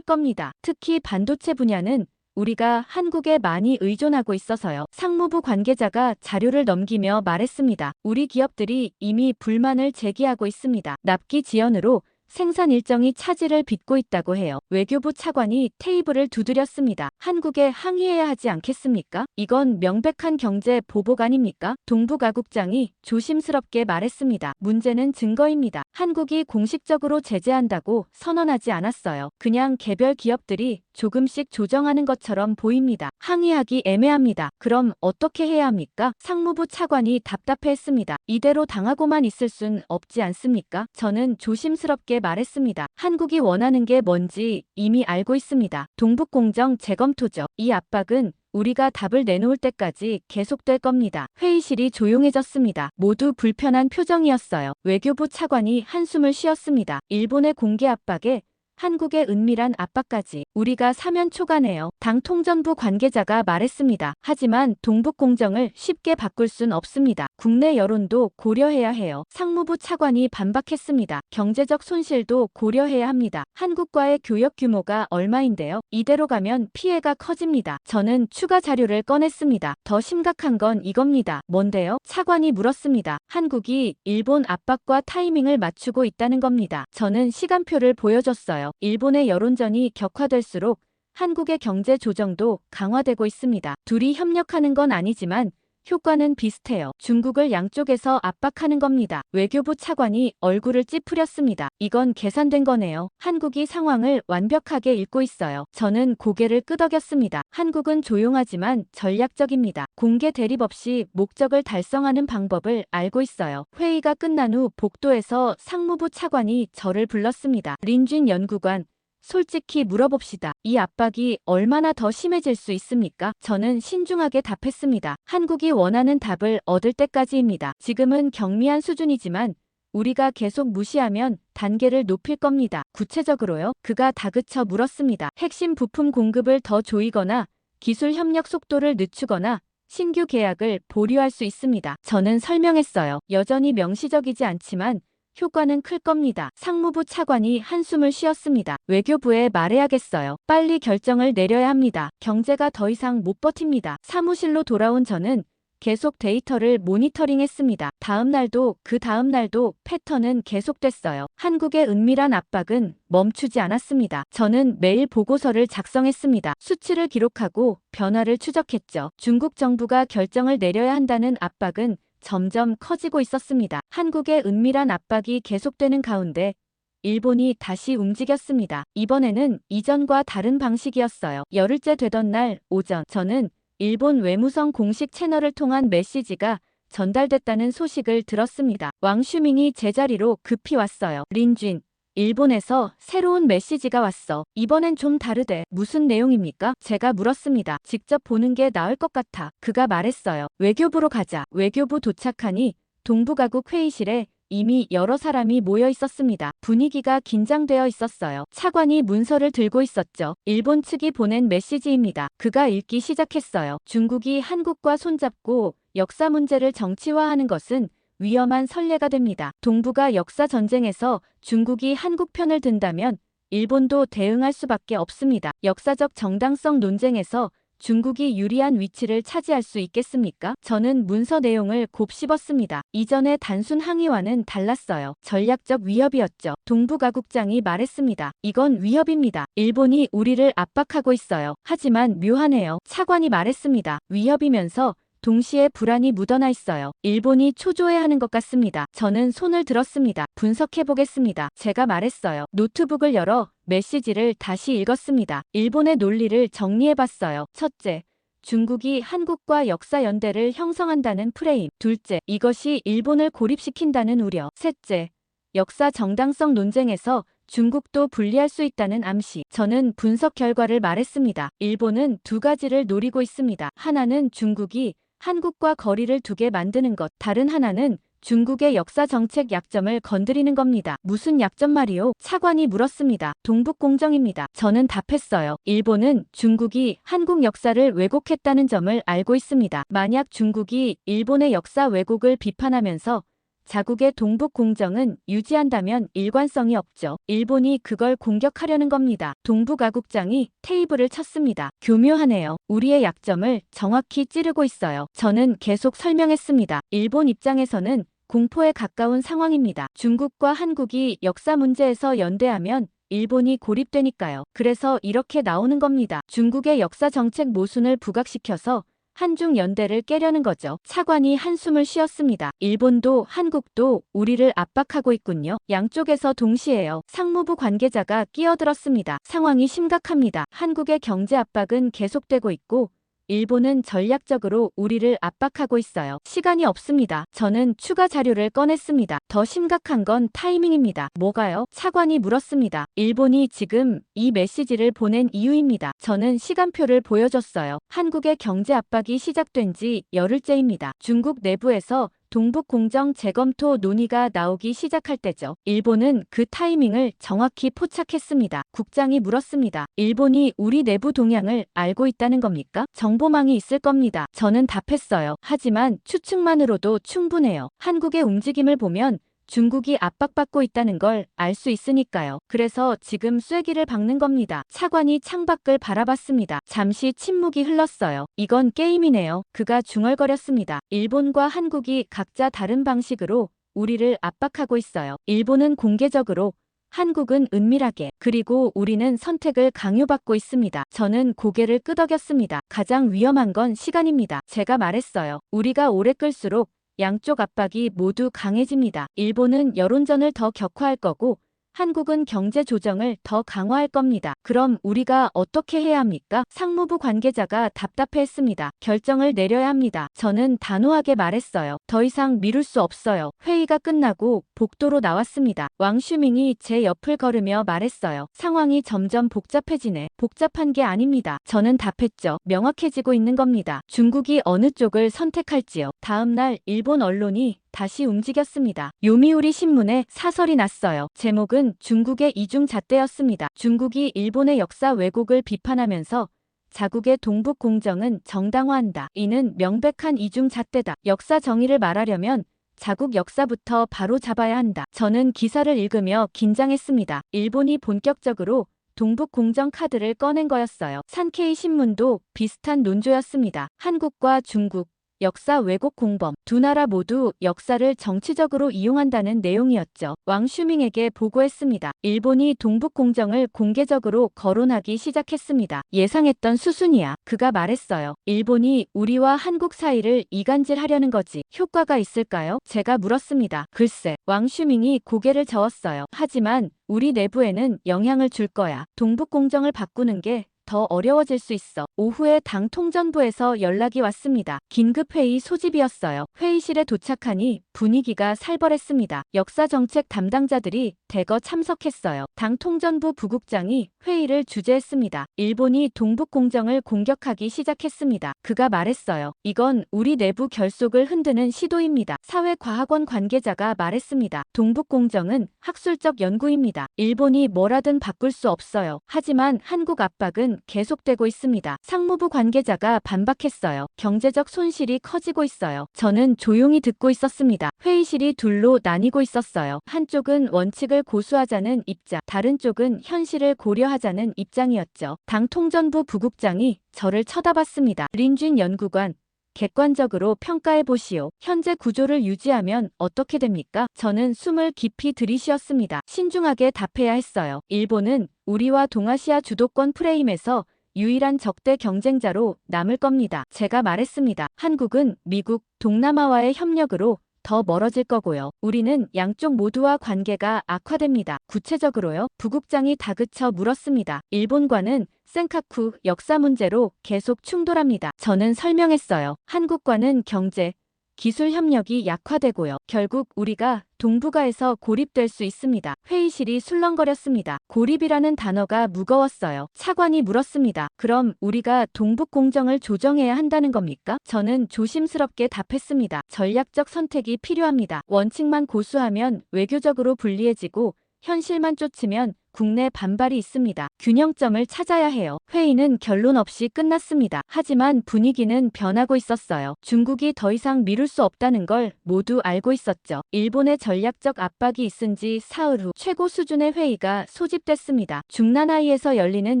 겁니다. 특히 반도체 분야는 우리가 한국에 많이 의존하고 있어서요. 상무부 관계자가 자료를 넘기며 말했습니다. 우리 기업들이 이미 불만을 제기하고 있습니다. 납기 지연으로 생산 일정이 차질을 빚고 있다고 해요. 외교부 차관이 테이블을 두드렸습니다. 한국에 항의해야 하지 않겠습니까? 이건 명백한 경제 보복 아닙니까? 동북아국장이 조심스럽게 말했습니다. 문제는 증거입니다. 한국이 공식적으로 제재한다고 선언하지 않았어요. 그냥 개별 기업들이 조금씩 조정하는 것처럼 보입니다. 항의하기 애매합니다. 그럼 어떻게 해야 합니까? 상무부 차관이 답답해했습니다. 이대로 당하고만 있을 순 없지 않습니까? 저는 조심스럽게 말했습니다. 한국이 원하는 게 뭔지 이미 알고 있습니다. 동북공정 재검토죠. 이 압박은 우리가 답을 내놓을 때까지 계속될 겁니다. 회의실이 조용해졌습니다. 모두 불편한 표정이었어요. 외교부 차관이 한숨을 쉬었습니다. 일본의 공개 압박에 한국의 은밀한 압박까지. 우리가 사면 초가네요. 당 통전부 관계자가 말했습니다. 하지만 동북 공정을 쉽게 바꿀 순 없습니다. 국내 여론도 고려해야 해요. 상무부 차관이 반박했습니다. 경제적 손실도 고려해야 합니다. 한국과의 교역 규모가 얼마인데요? 이대로 가면 피해가 커집니다. 저는 추가 자료를 꺼냈습니다. 더 심각한 건 이겁니다. 뭔데요? 차관이 물었습니다. 한국이 일본 압박과 타이밍을 맞추고 있다는 겁니다. 저는 시간표를 보여줬어요. 일본의 여론전이 격화될수록 한국의 경제 조정도 강화되고 있습니다. 둘이 협력하는 건 아니지만 효과는 비슷해요. 중국을 양쪽에서 압박하는 겁니다. 외교부 차관이 얼굴을 찌푸렸습니다. 이건 계산된 거네요. 한국이 상황을 완벽하게 읽고 있어요. 저는 고개를 끄덕였습니다. 한국은 조용하지만 전략적입니다. 공개 대립 없이 목적을 달성하는 방법을 알고 있어요. 회의가 끝난 후 복도에서 상무부 차관이 저를 불렀습니다. 린쥔 연구관, 솔직히 물어봅시다. 이 압박이 얼마나 더 심해질 수 있습니까? 저는 신중하게 답했습니다. 한국이 원하는 답을 얻을 때까지입니다. 지금은 경미한 수준이지만 우리가 계속 무시하면 단계를 높일 겁니다. 구체적으로요? 그가 다그쳐 물었습니다. 핵심 부품 공급을 더 조이거나 기술 협력 속도를 늦추거나 신규 계약을 보류할 수 있습니다. 저는 설명했어요. 여전히 명시적이지 않지만 효과는 클 겁니다. 상무부 차관이 한숨을 쉬었습니다. 외교부에 말해야겠어요. 빨리 결정을 내려야 합니다. 경제가 더 이상 못 버팁니다. 사무실로 돌아온 저는 계속 데이터를 모니터링했습니다. 다음 날도 그 다음 날도 패턴은 계속됐어요. 한국의 은밀한 압박은 멈추지 않았습니다. 저는 매일 보고서를 작성했습니다. 수치를 기록하고 변화를 추적했죠. 중국 정부가 결정을 내려야 한다는 압박은 점점 커지고 있었습니다. 한국의 은밀한 압박이 계속되는 가운데 일본이 다시 움직였습니다. 이번에는 이전과 다른 방식이었어요. 열흘째 되던 날 오전, 저는 일본 외무성 공식 채널을 통한 메시지가 전달됐다는 소식을 들었습니다. 왕슈밍이 제자리로 급히 왔어요. 린쥔, 일본에서 새로운 메시지가 왔어. 이번엔 좀 다르대. 무슨 내용입니까? 제가 물었습니다. 직접 보는 게 나을 것 같아. 그가 말했어요. 외교부로 가자. 외교부 도착하니 동북아국 회의실에 이미 여러 사람이 모여 있었습니다. 분위기가 긴장되어 있었어요. 차관이 문서를 들고 있었죠. 일본 측이 보낸 메시지입니다. 그가 읽기 시작했어요. 중국이 한국과 손잡고 역사 문제를 정치화하는 것은 위험한 선례가 됩니다. 동북아 역사 전쟁에서 중국이 한국 편을 든다면 일본도 대응할 수밖에 없습니다. 역사적 정당성 논쟁에서 중국이 유리한 위치를 차지할 수 있겠습니까? 저는 문서 내용을 곱씹었습니다. 이전의 단순 항의와는 달랐어요. 전략적 위협이었죠. 동북아국장이 말했습니다. 이건 위협입니다. 일본이 우리를 압박하고 있어요. 하지만 묘하네요. 차관이 말했습니다. 위협이면서 동시에 불안이 묻어나 있어요. 일본이 초조해하는 것 같습니다. 저는 손을 들었습니다. 분석해보겠습니다. 제가 말했어요. 노트북을 열어 메시지를 다시 읽었습니다. 일본의 논리를 정리해봤어요. 첫째, 중국이 한국과 역사 연대를 형성한다는 프레임. 둘째, 이것이 일본을 고립시킨다는 우려. 셋째, 역사 정당성 논쟁에서 중국도 불리할 수 있다는 암시. 저는 분석 결과를 말했습니다. 일본은 두 가지를 노리고 있습니다. 하나는 중국이 한국과 거리를 두게 만드는 것. 다른 하나는 중국의 역사 정책 약점을 건드리는 겁니다. 무슨 약점 말이요? 차관이 물었습니다. 동북 공정입니다. 저는 답했어요. 일본은 중국이 한국 역사를 왜곡했다는 점을 알고 있습니다. 만약 중국이 일본의 역사 왜곡을 비판하면서 자국의 동북 공정은 유지한다면 일관성이 없죠. 일본이 그걸 공격하려는 겁니다. 동북아국장이 테이블을 쳤습니다. 교묘하네요. 우리의 약점을 정확히 찌르고 있어요. 저는 계속 설명했습니다. 일본 입장에서는 공포에 가까운 상황입니다. 중국과 한국이 역사 문제에서 연대하면 일본이 고립되니까요. 그래서 이렇게 나오는 겁니다. 중국의 역사 정책 모순을 부각시켜서 한중 연대를 깨려는 거죠. 차관이 한숨을 쉬었습니다. 일본도 한국도 우리를 압박하고 있군요. 양쪽에서 동시에요. 상무부 관계자가 끼어들었습니다. 상황이 심각합니다. 한국의 경제 압박은 계속되고 있고 일본은 전략적으로 우리를 압박하고 있어요. 시간이 없습니다. 저는 추가 자료를 꺼냈습니다. 더 심각한 건 타이밍입니다. 뭐가요? 차관이 물었습니다. 일본이 지금 이 메시지를 보낸 이유입니다. 저는 시간표를 보여줬어요. 한국의 경제 압박이 시작된 지 열흘째입니다. 중국 내부에서 동북공정 재검토 논의가 나오기 시작할 때죠. 일본은 그 타이밍을 정확히 포착했습니다. 국장이 물었습니다. 일본이 우리 내부 동향을 알고 있다는 겁니까? 정보망이 있을 겁니다. 저는 답했어요. 하지만 추측만으로도 충분해요. 한국의 움직임을 보면 중국이 압박받고 있다는 걸 알 수 있으니까요. 그래서 지금 쐐기를 박는 겁니다. 차관이 창밖을 바라봤습니다. 잠시 침묵이 흘렀어요. 이건 게임이네요. 그가 중얼거렸습니다. 일본과 한국이 각자 다른 방식으로 우리를 압박하고 있어요. 일본은 공개적으로, 한국은 은밀하게, 그리고 우리는 선택을 강요받고 있습니다. 저는 고개를 끄덕였습니다. 가장 위험한 건 시간입니다. 제가 말했어요. 우리가 오래 끌수록 양쪽 압박이 모두 강해집니다. 일본은 여론전을 더 격화할 거고 한국은 경제 조정을 더 강화할 겁니다. 그럼 우리가 어떻게 해야 합니까? 상무부 관계자가 답답해했습니다. 결정을 내려야 합니다. 저는 단호하게 말했어요. 더 이상 미룰 수 없어요. 회의가 끝나고 복도로 나왔습니다. 왕슈밍이 제 옆을 걸으며 말했어요. 상황이 점점 복잡해지네. 복잡한 게 아닙니다. 저는 답했죠. 명확해지고 있는 겁니다. 중국이 어느 쪽을 선택할지요. 다음 날 일본 언론이 다시 움직였습니다. 요미우리 신문에 사설이 났어요. 제목은 중국의 이중잣대였습니다. 중국이 일본의 역사 왜곡을 비판하면서 자국의 동북공정은 정당화한다. 이는 명백한 이중잣대다. 역사 정의를 말하려면 자국 역사부터 바로 잡아야 한다. 저는 기사를 읽으며 긴장했습니다. 일본이 본격적으로 동북공정 카드를 꺼낸 거였어요. 산케이 신문도 비슷한 논조였습니다. 한국과 중국, 역사 왜곡 공범, 두 나라 모두 역사를 정치적으로 이용한다는 내용이었죠. 왕슈밍에게 보고했습니다. 일본이 동북공정을 공개적으로 거론하기 시작했습니다. 예상했던 수순이야. 그가 말했어요. 일본이 우리와 한국 사이를 이간질하려는 거지. 효과가 있을까요? 제가 물었습니다. 글쎄, 왕슈밍이 고개를 저었어요. 하지만 우리 내부에는 영향을 줄 거야. 동북공정을 바꾸는 게 더 어려워질 수 있어. 오후에 당 통전부에서 연락이 왔습니다. 긴급회의 소집이었어요. 회의실에 도착하니 분위기가 살벌했습니다. 역사정책 담당자들이 대거 참석했어요. 당 통전부 부국장이 회의를 주재했습니다. 일본이 동북공정을 공격하기 시작했습니다. 그가 말했어요. 이건 우리 내부 결속을 흔드는 시도입니다. 사회과학원 관계자가 말했습니다. 동북공정은 학술적 연구입니다. 일본이 뭐라든 바꿀 수 없어요. 하지만 한국 압박은 계속되고 있습니다. 상무부 관계자가 반박했어요. 경제적 손실이 커지고 있어요. 저는 조용히 듣고 있었습니다. 회의실이 둘로 나뉘고 있었어요. 한쪽은 원칙을 고수하자는 입장, 다른 쪽은 현실을 고려하자는 입장이었죠. 당 통전부 부국장이 저를 쳐다봤습니다. 린쥔 연구관, 객관적으로 평가해 보시오. 현재 구조를 유지하면 어떻게 됩니까? 저는 숨을 깊이 들이쉬었습니다. 신중하게 답해야 했어요. 일본은 우리와 동아시아 주도권 프레임에서 유일한 적대 경쟁자로 남을 겁니다. 제가 말했습니다. 한국은 미국, 동남아와의 협력으로 더 멀어질 거고요. 우리는 양쪽 모두와 관계가 악화됩니다. 구체적으로요? 부국장이 다그쳐 물었습니다. 일본과는 센카쿠 역사 문제로 계속 충돌합니다. 저는 설명했어요. 한국과는 경제, 기술 협력이 약화되고요. 결국 우리가 동북아에서 고립될 수 있습니다. 회의실이 술렁거렸습니다. 고립이라는 단어가 무거웠어요. 차관이 물었습니다. 그럼 우리가 동북공정을 조정해야 한다는 겁니까? 저는 조심스럽게 답했습니다. 전략적 선택이 필요합니다. 원칙만 고수하면 외교적으로 불리해지고 현실만 쫓으면 국내 반발이 있습니다. 균형점을 찾아야 해요. 회의는 결론 없이 끝났습니다. 하지만 분위기는 변하고 있었어요. 중국이 더 이상 미룰 수 없다는 걸 모두 알고 있었죠. 일본의 전략적 압박이 있은 지 사흘 후 최고 수준의 회의가 소집됐습니다. 중난하이에서 열리는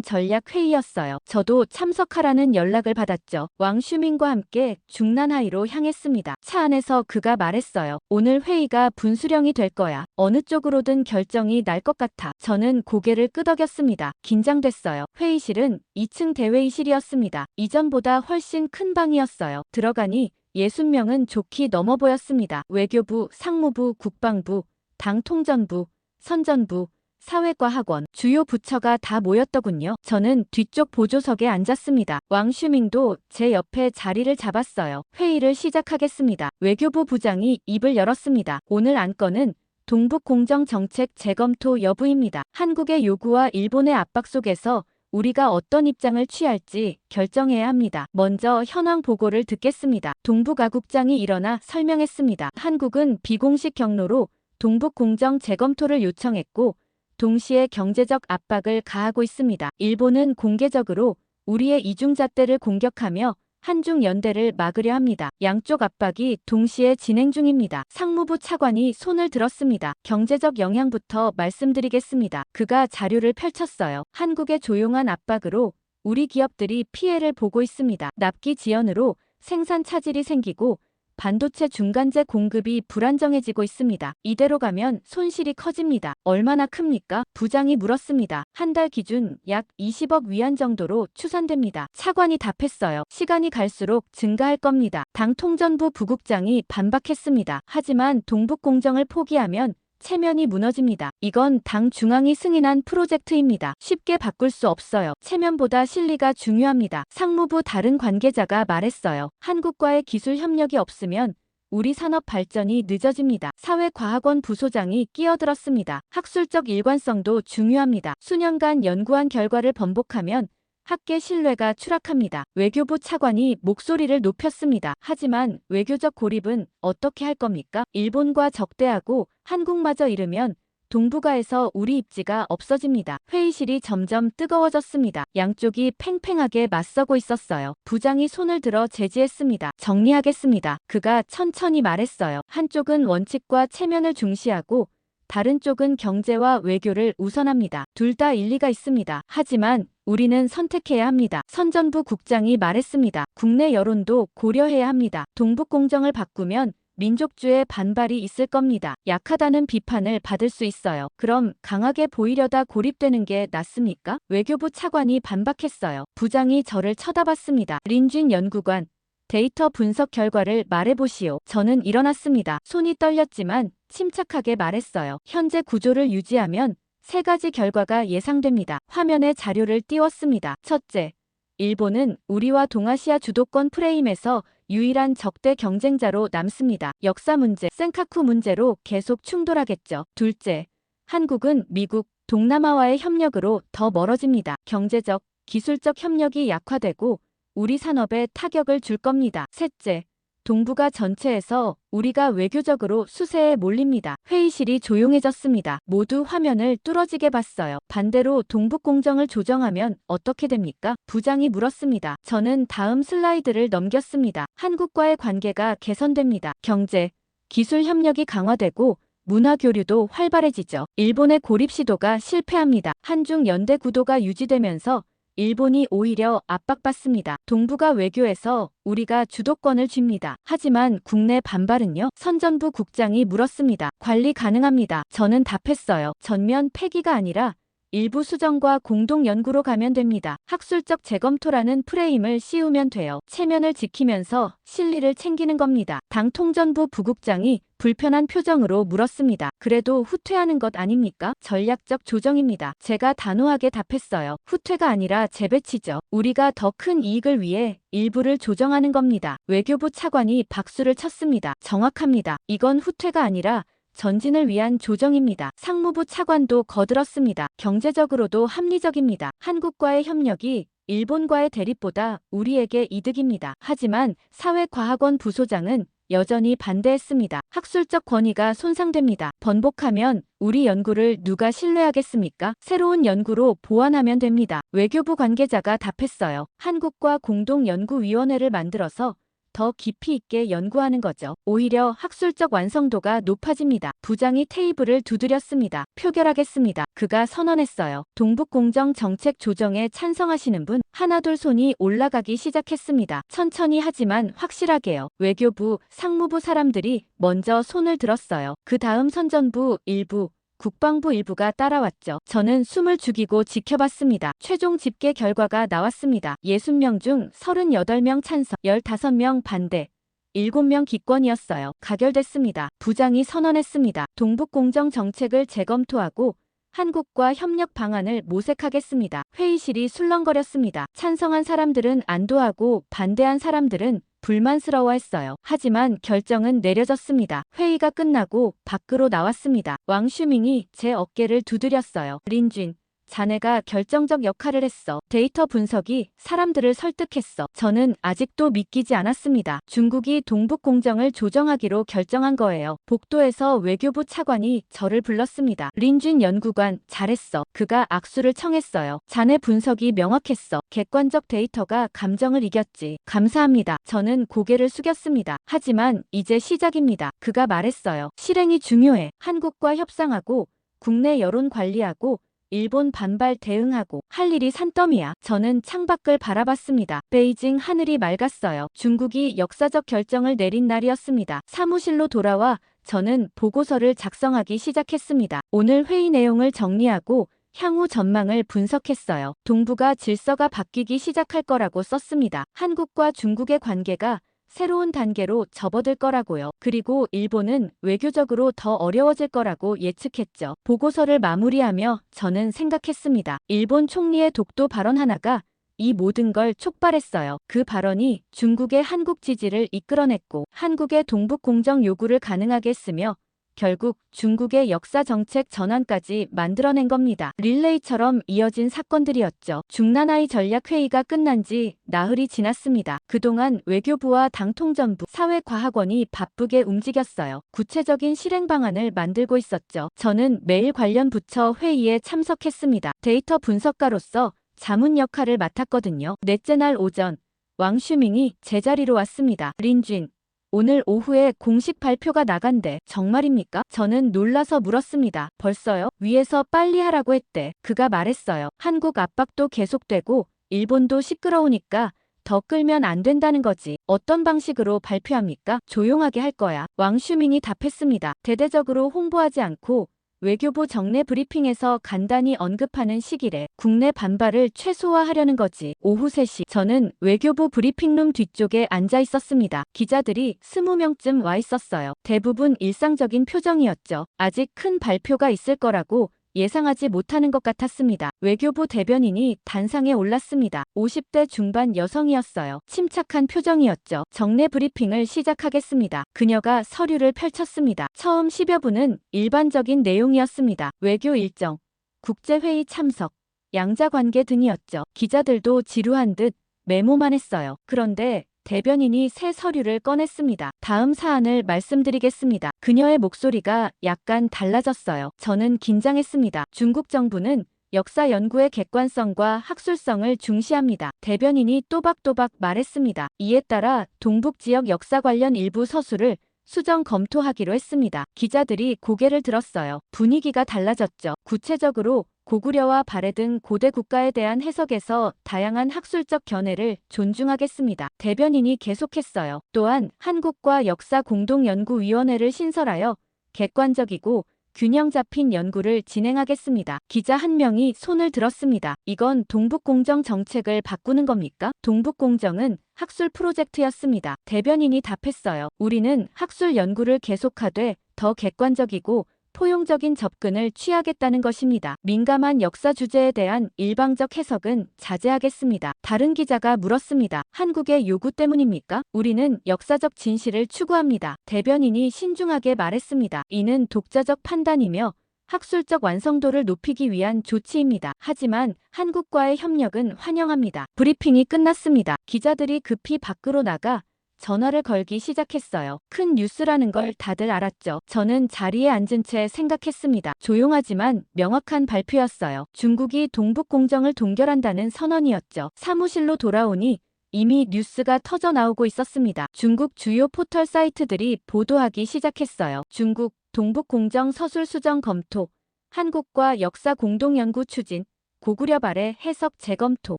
전략회의였어요. 저도 참석하라는 연락을 받았죠. 왕슈밍과 함께 중난하이로 향했습니다. 차 안에서 그가 말했어요. 오늘 회의가 분수령이 될 거야. 어느 쪽으로든 결정이 날 것 같아. 저는 고개를 끄덕였습니다. 긴장됐어요. 회의실은 2층 대회의실이었습니다. 이전보다 훨씬 큰 방이었어요. 들어가니 60명은 좋게 넘어 보였습니다. 외교부, 상무부, 국방부, 당 통전부, 선전부, 사회과학원, 주요 부처가 다 모였더군요. 저는 뒤쪽 보조석에 앉았습니다. 왕슈밍도 제 옆에 자리를 잡았어요. 회의를 시작하겠습니다. 외교부 부장이 입을 열었습니다. 오늘 안건은 동북공정 정책 재검토 여부입니다. 한국의 요구와 일본의 압박 속에서 우리가 어떤 입장을 취할지 결정해야 합니다. 먼저 현황 보고를 듣겠습니다. 동북아국장이 일어나 설명했습니다. 한국은 비공식 경로로 동북 공정 재검토를 요청했고 동시에 경제적 압박을 가하고 있습니다. 일본은 공개적으로 우리의 이중잣대를 공격하며 한중 연대를 막으려 합니다. 양쪽 압박이 동시에 진행 중입니다. 상무부 차관이 손을 들었습니다. 경제적 영향부터 말씀드리겠습니다. 그가 자료를 펼쳤어요. 한국의 조용한 압박으로 우리 기업들이 피해를 보고 있습니다. 납기 지연으로 생산 차질이 생기고 반도체 중간재 공급이 불안정해지고 있습니다. 이대로 가면 손실이 커집니다. 얼마나 큽니까? 부장이 물었습니다. 한 달 기준 약 20억 위안 정도로 추산됩니다. 차관이 답했어요. 시간이 갈수록 증가할 겁니다. 당 통전부 부국장이 반박했습니다. 하지만 동북공정을 포기하면 체면이 무너집니다. 이건 당 중앙이 승인한 프로젝트입니다. 쉽게 바꿀 수 없어요. 체면보다 실리가 중요합니다. 상무부 다른 관계자가 말했어요. 한국과의 기술 협력이 없으면 우리 산업 발전이 늦어집니다. 사회과학원 부소장이 끼어들었습니다. 학술적 일관성도 중요합니다. 수년간 연구한 결과를 번복하면 학계 신뢰가 추락합니다. 외교부 차관이 목소리를 높였습니다. 하지만 외교적 고립은 어떻게 할 겁니까? 일본과 적대하고 한국마저 잃으면 동북아에서 우리 입지가 없어집니다. 회의실이 점점 뜨거워졌습니다. 양쪽이 팽팽하게 맞서고 있었어요. 부장이 손을 들어 제지했습니다. 정리하겠습니다. 그가 천천히 말했어요. 한쪽은 원칙과 체면을 중시하고 다른 쪽은 경제와 외교를 우선합니다. 둘 다 일리가 있습니다. 하지만 우리는 선택해야 합니다. 선전부 국장이 말했습니다. 국내 여론도 고려해야 합니다. 동북공정을 바꾸면 민족주의 반발이 있을 겁니다. 약하다는 비판을 받을 수 있어요. 그럼 강하게 보이려다 고립되는 게 낫습니까? 외교부 차관이 반박했어요. 부장이 저를 쳐다봤습니다. 린쥔 연구관, 데이터 분석 결과를 말해보시오. 저는 일어났습니다. 손이 떨렸지만 침착하게 말했어요. 현재 구조를 유지하면 세 가지 결과가 예상됩니다. 화면에 자료를 띄웠습니다. 첫째, 일본은 우리와 동아시아 주도권 프레임에서 유일한 적대 경쟁자로 남습니다. 역사 문제, 센카쿠 문제로 계속 충돌하겠죠. 둘째, 한국은 미국, 동남아와의 협력으로 더 멀어집니다. 경제적, 기술적 협력이 약화되고 우리 산업에 타격을 줄 겁니다. 셋째, 동북아 전체에서 우리가 외교적으로 수세에 몰립니다. 회의실이 조용해졌습니다. 모두 화면을 뚫어지게 봤어요. 반대로 동북공정을 조정하면 어떻게 됩니까? 부장이 물었습니다. 저는 다음 슬라이드를 넘겼습니다. 한국과의 관계가 개선됩니다. 경제, 기술 협력이 강화되고 문화 교류도 활발해지죠. 일본의 고립 시도가 실패합니다. 한중 연대 구도가 유지되면서 일본이 오히려 압박받습니다. 동북아 외교에서 우리가 주도권을 쥡니다. 하지만 국내 반발은요? 선전부 국장이 물었습니다. 관리 가능합니다. 저는 답했어요. 전면 폐기가 아니라 일부 수정과 공동 연구로 가면 됩니다. 학술적 재검토라는 프레임을 씌우면 돼요. 체면을 지키면서 실리를 챙기는 겁니다. 당 통전부 부국장이 불편한 표정으로 물었습니다. 그래도 후퇴하는 것 아닙니까? 전략적 조정입니다. 제가 단호하게 답했어요. 후퇴가 아니라 재배치죠. 우리가 더 큰 이익을 위해 일부를 조정하는 겁니다. 외교부 차관이 박수를 쳤습니다. 정확합니다. 이건 후퇴가 아니라 전진을 위한 조정입니다. 상무부 차관도 거들었습니다. 경제적으로도 합리적입니다. 한국과의 협력이 일본과의 대립보다 우리에게 이득입니다. 하지만 사회과학원 부소장은 여전히 반대했습니다. 학술적 권위가 손상됩니다. 번복하면 우리 연구를 누가 신뢰하겠습니까? 새로운 연구로 보완하면 됩니다. 외교부 관계자가 답했어요. 한국과 공동연구위원회를 만들어서 더 깊이 있게 연구하는 거죠. 오히려 학술적 완성도가 높아집니다. 부장이 테이블을 두드렸습니다. 표결하겠습니다. 그가 선언했어요. 동북공정 정책 조정에 찬성하시는 분 하나둘 손이 올라가기 시작했습니다. 천천히 하지만 확실하게요. 외교부, 상무부 사람들이 먼저 손을 들었어요. 그 다음 선전부 일부, 국방부 일부가 따라왔죠. 저는 숨을 죽이고 지켜봤습니다. 최종 집계 결과가 나왔습니다. 60명 중 38명 찬성, 15명 반대, 7명 기권이었어요. 가결됐습니다. 부장이 선언했습니다. 동북공정 정책을 재검토하고 한국과 협력 방안을 모색하겠습니다. 회의실이 술렁거렸습니다. 찬성한 사람들은 안도하고 반대한 사람들은 불만스러워했어요. 하지만 결정은 내려졌습니다. 회의가 끝나고 밖으로 나왔습니다. 왕 슈밍이 제 어깨를 두드렸어요. 린쥔, 자네가 결정적 역할을 했어. 데이터 분석이 사람들을 설득했어. 저는 아직도 믿기지 않았습니다. 중국이 동북공정을 조정하기로 결정한 거예요. 복도에서 외교부 차관이 저를 불렀습니다. 린쥔 연구관, 잘했어. 그가 악수를 청했어요. 자네 분석이 명확했어. 객관적 데이터가 감정을 이겼지. 감사합니다. 저는 고개를 숙였습니다. 하지만 이제 시작입니다. 그가 말했어요. 실행이 중요해. 한국과 협상하고 국내 여론 관리하고 일본 반발 대응하고 할 일이 산더미야. 저는 창밖을 바라봤습니다. 베이징 하늘이 맑았어요. 중국이 역사적 결정을 내린 날이었습니다. 사무실로 돌아와 저는 보고서를 작성하기 시작했습니다. 오늘 회의 내용을 정리하고 향후 전망을 분석했어요. 동북아 질서가 바뀌기 시작할 거라고 썼습니다. 한국과 중국의 관계가 새로운 단계로 접어들 거라고요. 그리고 일본은 외교적으로 더 어려워질 거라고 예측했죠. 보고서를 마무리하며 저는 생각했습니다. 일본 총리의 독도 발언 하나가 이 모든 걸 촉발했어요. 그 발언이 중국의 한국 지지를 이끌어냈고 한국의 동북 공정 요구를 가능하게 했으며 결국 중국의 역사 정책 전환까지 만들어낸 겁니다. 릴레이처럼 이어진 사건들이었죠. 중나나이 전략회의가 끝난 지 나흘이 지났습니다. 그동안 외교부와 당통전부, 사회과학원이 바쁘게 움직였어요. 구체적인 실행 방안을 만들고 있었죠. 저는 매일 관련 부처 회의에 참석했습니다. 데이터 분석가로서 자문 역할을 맡았거든요. 넷째 날 오전, 왕슈밍이 제자리로 왔습니다. 린쥔, 오늘 오후에 공식 발표가 나간대. 정말입니까? 저는 놀라서 물었습니다. 벌써요? 위에서 빨리 하라고 했대. 그가 말했어요. 한국 압박도 계속되고 일본도 시끄러우니까 더 끌면 안 된다는 거지. 어떤 방식으로 발표합니까? 조용하게 할 거야. 왕슈밍이 답했습니다. 대대적으로 홍보하지 않고 외교부 정례 브리핑에서 간단히 언급하는 시기래. 국내 반발을 최소화하려는 거지. 오후 3시 저는 외교부 브리핑룸 뒤쪽에 앉아 있었습니다. 기자들이 20명쯤 와 있었어요. 대부분 일상적인 표정이었죠. 아직 큰 발표가 있을 거라고 예상하지 못하는 것 같았습니다. 외교부 대변인이 단상에 올랐습니다. 50대 중반 여성이었어요. 침착한 표정이었죠. 정례 브리핑을 시작하겠습니다. 그녀가 서류를 펼쳤습니다. 처음 10여 분은 일반적인 내용이었습니다. 외교 일정, 국제회의 참석, 양자관계 등이었죠. 기자들도 지루한 듯 메모만 했어요. 그런데 대변인이 새 서류를 꺼냈습니다. 다음 사안을 말씀드리겠습니다. 그녀의 목소리가 약간 달라졌어요. 저는 긴장했습니다. 중국 정부는 역사 연구의 객관성과 학술성을 중시합니다. 대변인이 또박또박 말했습니다. 이에 따라 동북 지역 역사 관련 일부 서술을 수정 검토하기로 했습니다. 기자들이 고개를 들었어요. 분위기가 달라졌죠. 구체적으로 고구려와 발해 등 고대 국가에 대한 해석에서 다양한 학술적 견해를 존중하겠습니다. 대변인이 계속했어요. 또한 한국과 역사 공동연구위원회를 신설하여 객관적이고 균형 잡힌 연구를 진행하겠습니다. 기자 한 명이 손을 들었습니다. 이건 동북공정 정책을 바꾸는 겁니까? 동북공정은 학술 프로젝트였습니다. 대변인이 답했어요. 우리는 학술 연구를 계속하되 더 객관적이고 포용적인 접근을 취하겠다는 것입니다. 민감한 역사 주제에 대한 일방적 해석은 자제하겠습니다. 다른 기자가 물었습니다. 한국의 요구 때문입니까? 우리는 역사적 진실을 추구합니다. 대변인이 신중하게 말했습니다. 이는 독자적 판단이며 학술적 완성도를 높이기 위한 조치입니다. 하지만 한국과의 협력은 환영합니다. 브리핑이 끝났습니다. 기자들이 급히 밖으로 나가 전화를 걸기 시작했어요. 큰 뉴스라는 걸 다들 알았죠. 저는 자리에 앉은 채 생각했습니다. 조용하지만 명확한 발표였어요. 중국이 동북공정을 동결한다는 선언이었죠. 사무실로 돌아오니 이미 뉴스가 터져 나오고 있었습니다. 중국 주요 포털 사이트들이 보도하기 시작했어요. 중국 동북공정 서술 수정 검토, 한국과 역사 공동연구 추진, 고구려 발해 해석 재검토.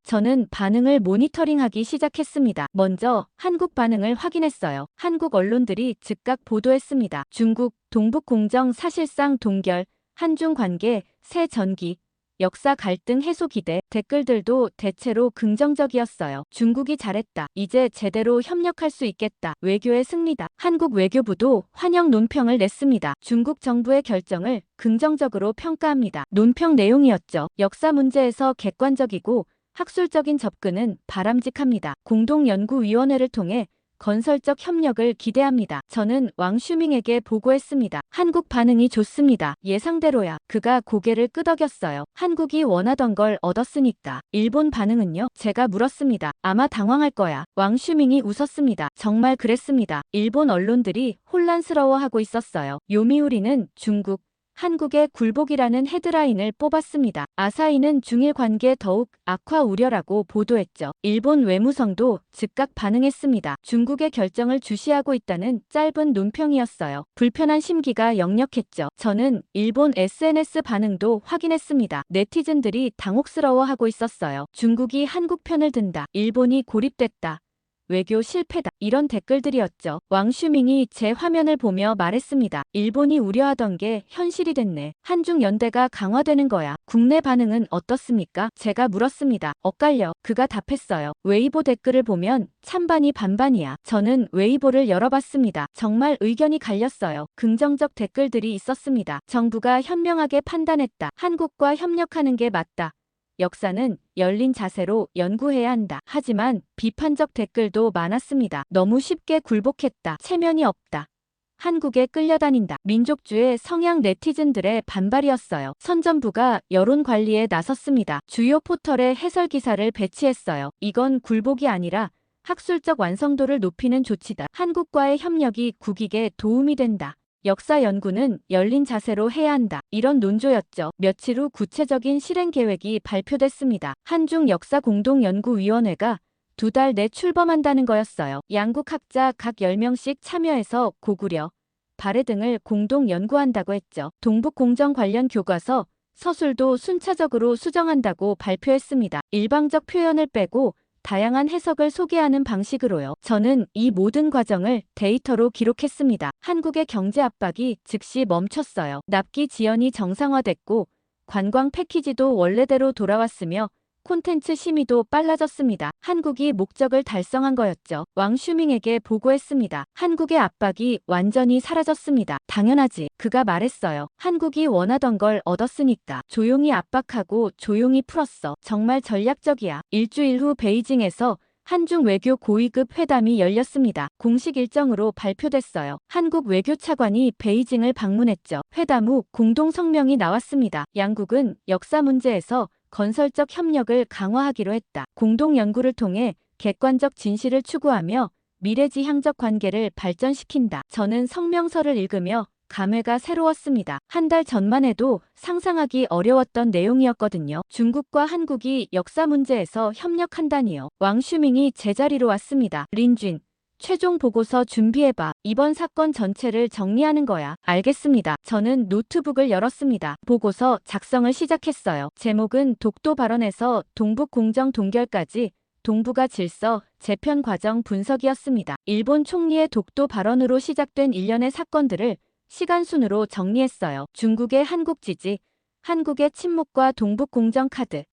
저는 반응을 모니터링하기 시작했습니다. 먼저 한국 반응을 확인했어요. 한국 언론들이 즉각 보도했습니다. 중국 동북공정 사실상 동결, 한중 관계 새 전기, 역사 갈등 해소 기대. 댓글들도 대체로 긍정적이었어요. 중국이 잘했다. 이제 제대로 협력할 수 있겠다. 외교의 승리다. 한국 외교부도 환영 논평을 냈습니다. 중국 정부의 결정을 긍정적으로 평가합니다. 논평 내용이었죠. 역사 문제에서 객관적이고 학술적인 접근은 바람직합니다. 공동연구위원회를 통해 건설적 협력을 기대합니다. 저는 왕 슈밍에게 보고했습니다. 한국 반응이 좋습니다. 예상대로야. 그가 고개를 끄덕였어요. 한국이 원하던 걸 얻었으니까. 일본 반응은요? 제가 물었습니다. 아마 당황할 거야. 왕 슈밍이 웃었습니다. 정말 그랬습니다. 일본 언론들이 혼란스러워하고 있었어요. 요미우리는 중국, 한국의 굴복이라는 헤드라인을 뽑았습니다. 아사히는 중일 관계 더욱 악화 우려라고 보도했죠. 일본 외무성도 즉각 반응했습니다. 중국의 결정을 주시하고 있다는 짧은 논평이었어요. 불편한 심기가 역력했죠. 저는 일본 SNS 반응도 확인했습니다. 네티즌들이 당혹스러워하고 있었어요. 중국이 한국 편을 든다. 일본이 고립됐다. 외교 실패다. 이런 댓글들이었죠. 왕 슈밍이 제 화면을 보며 말했습니다. 일본이 우려하던 게 현실이 됐네. 한중 연대가 강화되는 거야. 국내 반응은 어떻습니까? 제가 물었습니다. 엇갈려. 그가 답했어요. 웨이보 댓글을 보면 찬반이 반반이야. 저는 웨이보를 열어봤습니다. 정말 의견이 갈렸어요. 긍정적 댓글들이 있었습니다. 정부가 현명하게 판단했다. 한국과 협력하는 게 맞다. 역사는 열린 자세로 연구해야 한다. 하지만 비판적 댓글도 많았습니다. 너무 쉽게 굴복했다. 체면이 없다. 한국에 끌려다닌다. 민족주의 성향 네티즌들의 반발이었어요. 선전부가 여론 관리에 나섰습니다. 주요 포털에 해설 기사를 배치했어요. 이건 굴복이 아니라 학술적 완성도를 높이는 조치다. 한국과의 협력이 국익에 도움이 된다. 역사 연구는 열린 자세로 해야 한다. 이런 논조였죠. 며칠 후 구체적인 실행 계획이 발표됐습니다. 한중 역사 공동연구위원회가 2달 내 출범한다는 거였어요. 양국 학자 각 10명씩 참여해서 고구려, 발해 등을 공동 연구한다고 했죠. 동북공정 관련 교과서, 서술도 순차적으로 수정한다고 발표했습니다. 일방적 표현을 빼고 다양한 해석을 소개하는 방식으로요. 저는 이 모든 과정을 데이터로 기록했습니다. 한국의 경제 압박이 즉시 멈췄어요. 납기 지연이 정상화됐고 관광 패키지도 원래대로 돌아왔으며 콘텐츠 심의도 빨라졌습니다. 한국이 목적을 달성한 거였죠. 왕 슈밍에게 보고했습니다. 한국의 압박이 완전히 사라졌습니다. 당연하지. 그가 말했어요. 한국이 원하던 걸 얻었으니까. 조용히 압박하고 조용히 풀었어. 정말 전략적이야. 일주일 후 베이징에서 한중 외교 고위급 회담이 열렸습니다. 공식 일정으로 발표됐어요. 한국 외교차관이 베이징을 방문했죠. 회담 후 공동 성명이 나왔습니다. 양국은 역사 문제에서 건설적 협력을 강화하기로 했다. 공동 연구를 통해 객관적 진실을 추구하며 미래지향적 관계를 발전시킨다. 저는 성명서를 읽으며 감회가 새로웠습니다. 한 달 전만 해도 상상하기 어려웠던 내용이었거든요. 중국과 한국이 역사 문제에서 협력한다니요. 왕 슈밍이 제자리로 왔습니다. 린쥔, 최종 보고서 준비해봐. 이번 사건 전체를 정리하는 거야. 알겠습니다. 저는 노트북을 열었습니다. 보고서 작성을 시작했어요. 제목은 독도 발언에서 동북공정 동결까지 동북아 질서, 재편 과정 분석이었습니다. 일본 총리의 독도 발언으로 시작된 일련의 사건들을 시간순으로 정리했어요. 중국의 한국 지지, 한국의 침묵과 동북공정 카드,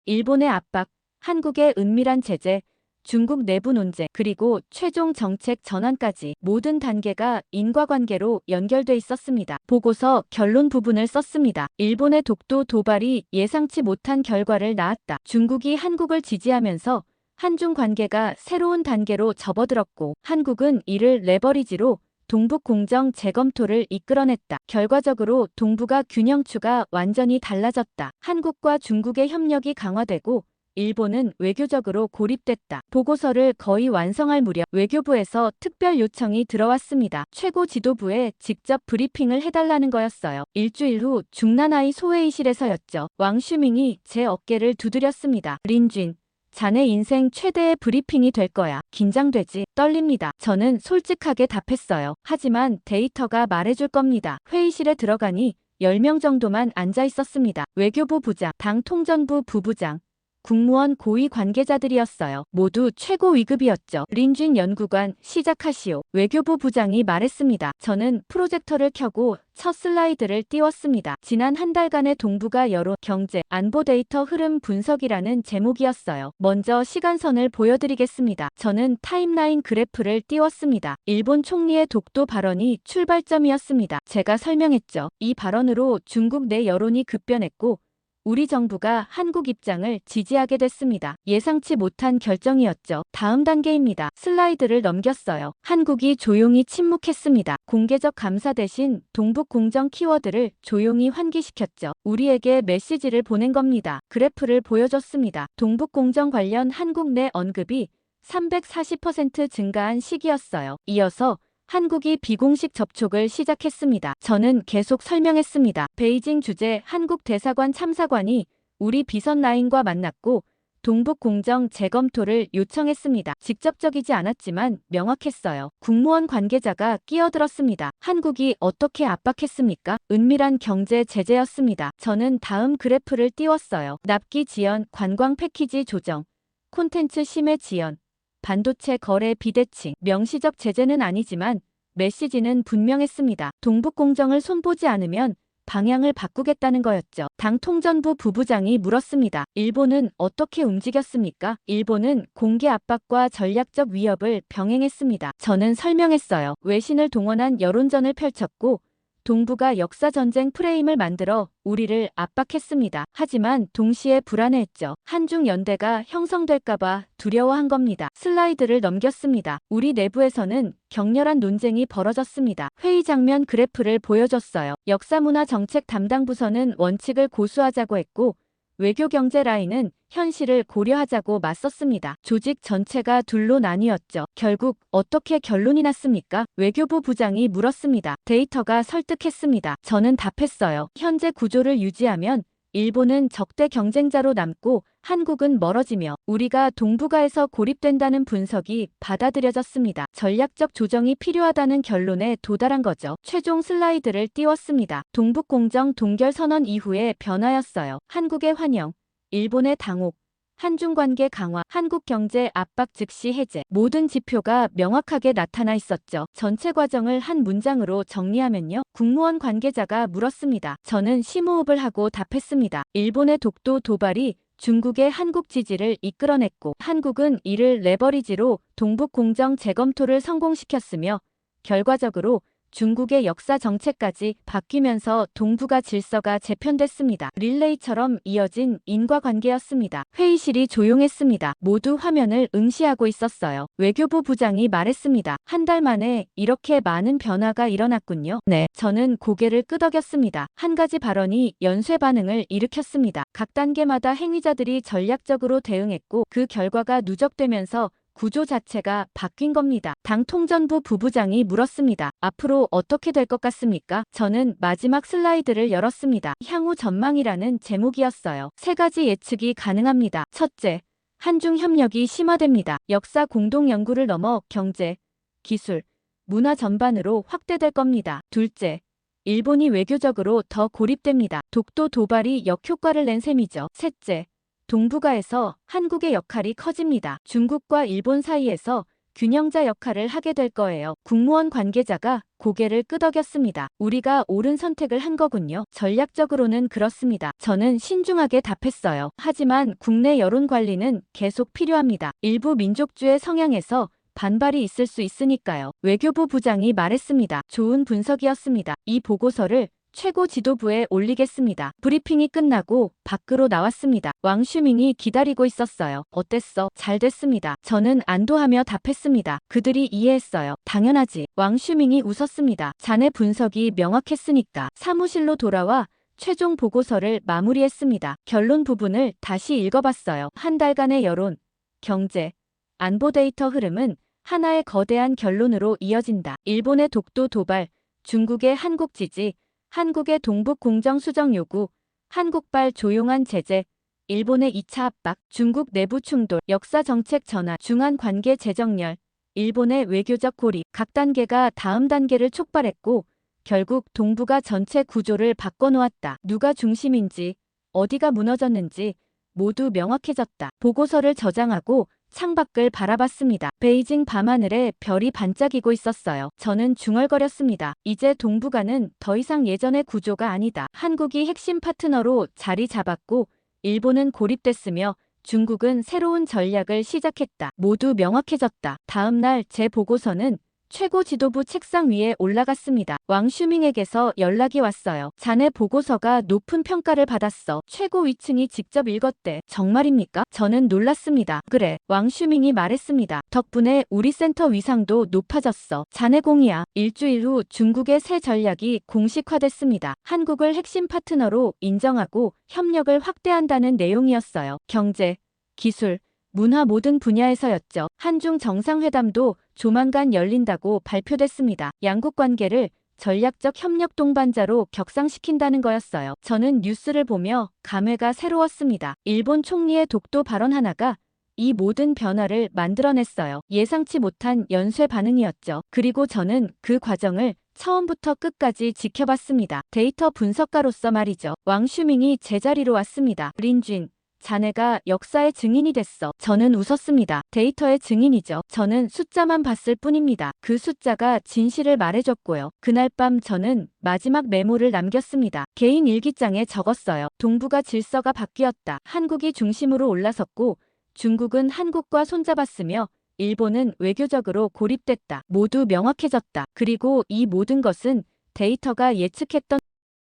일본의 압박, 한국의 은밀한 제재, 중국 내부 논쟁, 그리고 최종 정책 전환까지 모든 단계가 인과관계로 연결돼 있었습니다. 보고서 결론 부분을 썼습니다. 일본의 독도 도발이 예상치 못한 결과를 낳았다. 중국이 한국을 지지하면서 한중 관계가 새로운 단계로 접어들었고 한국은 이를 레버리지로 동북공정 재검토를 이끌어냈다. 결과적으로 동북아 균형추가 완전히 달라졌다. 한국과 중국의 협력이 강화되고 일본은 외교적으로 고립됐다. 보고서를 거의 완성할 무렵 외교부에서 특별 요청이 들어왔습니다. 최고 지도부에 직접 브리핑을 해달라는 거였어요. 일주일 후 중난하이 소회의실에서였죠. 왕 슈밍이 제 어깨를 두드렸습니다. 린쥔, 자네 인생 최대의 브리핑이 될 거야. 긴장되지? 떨립니다. 저는 솔직하게 답했어요. 하지만 데이터가 말해줄 겁니다. 회의실에 들어가니 10명 정도만 앉아 있었습니다. 외교부 부장, 당 통전부 부부장, 국무원 고위 관계자들이었어요. 모두 최고 위급이었죠. 린쥔 연구관 시작하시오. 외교부 부장이 말했습니다. 저는 프로젝터를 켜고 첫 슬라이드를 띄웠습니다. 지난 한 달간의 동북아 여론, 경제, 안보 데이터 흐름 분석이라는 제목이었어요. 먼저 시간선을 보여드리겠습니다. 저는 타임라인 그래프를 띄웠습니다. 일본 총리의 독도 발언이 출발점이었습니다. 제가 설명했죠. 이 발언으로 중국 내 여론이 급변했고 우리 정부가 한국 입장을 지지하게 됐습니다. 예상치 못한 결정이었죠. 다음 단계입니다. 슬라이드를 넘겼어요. 한국이 조용히 침묵했습니다. 공개적 감사 대신 동북공정 키워드를 조용히 환기시켰죠. 우리에게 메시지를 보낸 겁니다. 그래프를 보여줬습니다. 동북공정 관련 한국 내 언급이 340% 증가한 시기였어요. 이어서 한국이 비공식 접촉을 시작했습니다. 저는 계속 설명했습니다. 베이징 주재 한국 대사관 참사관이 우리 비선 라인과 만났고 동북공정 재검토를 요청했습니다. 직접적이지 않았지만 명확했어요. 국무원 관계자가 끼어들었습니다. 한국이 어떻게 압박했습니까? 은밀한 경제 제재였습니다. 저는 다음 그래프를 띄웠어요. 납기 지연, 관광 패키지 조정, 콘텐츠 심해 지연, 반도체 거래 비대칭, 명시적 제재는 아니지만 메시지는 분명했습니다. 동북공정을 손보지 않으면 방향을 바꾸겠다는 거였죠. 당 통전부 부부장이 물었습니다. 일본은 어떻게 움직였습니까? 일본은 공개 압박과 전략적 위협을 병행했습니다. 저는 설명했어요. 외신을 동원한 여론전을 펼쳤고 동북아 역사전쟁 프레임을 만들어 우리를 압박했습니다. 하지만 동시에 불안해했죠. 한중 연대가 형성될까봐 두려워한 겁니다. 슬라이드를 넘겼습니다. 우리 내부에서는 격렬한 논쟁이 벌어졌습니다. 회의 장면 그래프를 보여줬어요. 역사문화정책 담당 부서는 원칙을 고수하자고 했고 외교경제 라인은 현실을 고려하자고 맞섰습니다. 조직 전체가 둘로 나뉘었죠. 결국 어떻게 결론이 났습니까? 외교부 부장이 물었습니다. 데이터가 설득했습니다. 저는 답했어요. 현재 구조를 유지하면 일본은 적대 경쟁자로 남고 한국은 멀어지며 우리가 동북아에서 고립된다는 분석이 받아들여졌습니다. 전략적 조정이 필요하다는 결론에 도달한 거죠. 최종 슬라이드를 띄웠습니다. 동북공정 동결선언 이후의 변화였어요. 한국의 환영, 일본의 당혹, 한중관계 강화, 한국 경제 압박 즉시 해제. 모든 지표가 명확하게 나타나 있었죠. 전체 과정을 한 문장으로 정리하면요. 국무원 관계자가 물었습니다. 저는 심호흡을 하고 답했습니다. 일본의 독도 도발이 중국의 한국 지지를 이끌어냈고 한국은 이를 레버리지로 동북공정 재검토를 성공시켰으며 결과적으로 중국의 역사 정책까지 바뀌면서 동북아 질서가 재편됐습니다. 릴레이처럼 이어진 인과관계였습니다. 회의실이 조용했습니다. 모두 화면을 응시하고 있었어요. 외교부 부장이 말했습니다. 한 달 만에 이렇게 많은 변화가 일어났군요. 네, 저는 고개를 끄덕였습니다. 한 가지 발언이 연쇄 반응을 일으켰습니다. 각 단계마다 행위자들이 전략적으로 대응했고 그 결과가 누적되면서 구조 자체가 바뀐 겁니다. 당 통전부 부부장이 물었습니다. 앞으로 어떻게 될 것 같습니까? 저는 마지막 슬라이드를 열었습니다. 향후 전망이라는 제목이었어요. 세 가지 예측이 가능합니다. 첫째, 한중 협력이 심화됩니다. 역사 공동 연구를 넘어 경제, 기술, 문화 전반으로 확대될 겁니다. 둘째, 일본이 외교적으로 더 고립됩니다. 독도 도발이 역효과를 낸 셈이죠. 셋째, 동북아에서 한국의 역할이 커집니다. 중국과 일본 사이에서 균형자 역할을 하게 될 거예요. 국무원 관계자가 고개를 끄덕였습니다. 우리가 옳은 선택을 한 거군요. 전략적으로는 그렇습니다. 저는 신중하게 답했어요. 하지만 국내 여론 관리는 계속 필요합니다. 일부 민족주의 성향에서 반발이 있을 수 있으니까요. 외교부 부장이 말했습니다. 좋은 분석이었습니다. 이 보고서를 최고 지도부에 올리겠습니다. 브리핑이 끝나고 밖으로 나왔습니다. 왕슈밍이 기다리고 있었어요. 어땠어? 잘 됐습니다. 저는 안도하며 답했습니다. 그들이 이해했어요. 당연하지. 왕슈밍이 웃었습니다. 자네 분석이 명확했으니까. 사무실로 돌아와 최종 보고서를 마무리했습니다. 결론 부분을 다시 읽어봤어요. 한 달간의 여론, 경제, 안보 데이터 흐름은 하나의 거대한 결론으로 이어진다. 일본의 독도 도발, 중국의 한국 지지, 한국의 동북 공정 수정 요구, 한국발 조용한 제재, 일본의 2차 압박, 중국 내부 충돌, 역사 정책 전환, 중한 관계 재정렬, 일본의 외교적 고립, 각 단계가 다음 단계를 촉발했고 결국 동북아 전체 구조를 바꿔놓았다. 누가 중심인지, 어디가 무너졌는지 모두 명확해졌다. 보고서를 저장하고 창밖을 바라봤습니다. 베이징 밤하늘에 별이 반짝이고 있었어요. 저는 중얼거렸습니다. 이제 동북아는 더 이상 예전의 구조가 아니다. 한국이 핵심 파트너로 자리 잡았고 일본은 고립됐으며 중국은 새로운 전략을 시작했다. 모두 명확해졌다. 다음 날 제 보고서는 최고 지도부 책상 위에 올라갔습니다. 왕슈밍에게서 연락이 왔어요. 자네 보고서가 높은 평가를 받았어. 최고 위층이 직접 읽었대. 정말입니까? 저는 놀랐습니다. 그래, 왕슈밍이 말했습니다. 덕분에 우리 센터 위상도 높아졌어. 자네 공이야. 일주일 후 중국의 새 전략이 공식화됐습니다. 한국을 핵심 파트너로 인정하고 협력을 확대한다는 내용이었어요. 경제, 기술, 문화 모든 분야에서였죠. 한중 정상회담도 조만간 열린다고 발표됐습니다. 양국 관계를 전략적 협력 동반자로 격상시킨다는 거였어요. 저는 뉴스를 보며 감회가 새로웠습니다. 일본 총리의 독도 발언 하나가 이 모든 변화를 만들어냈어요. 예상치 못한 연쇄 반응이었죠. 그리고 저는 그 과정을 처음부터 끝까지 지켜봤습니다. 데이터 분석가로서 말이죠. 왕슈밍이 제자리로 왔습니다. 린쥔, 자네가 역사의 증인이 됐어. 저는 웃었습니다. 데이터의 증인이죠. 저는 숫자만 봤을 뿐입니다. 그 숫자가 진실을 말해줬고요. 그날 밤 저는 마지막 메모를 남겼습니다. 개인 일기장에 적었어요. 동북아 질서가 바뀌었다. 한국이 중심으로 올라섰고 중국은 한국과 손잡았으며 일본은 외교적으로 고립됐다. 모두 명확해졌다. 그리고 이 모든 것은 데이터가 예측했던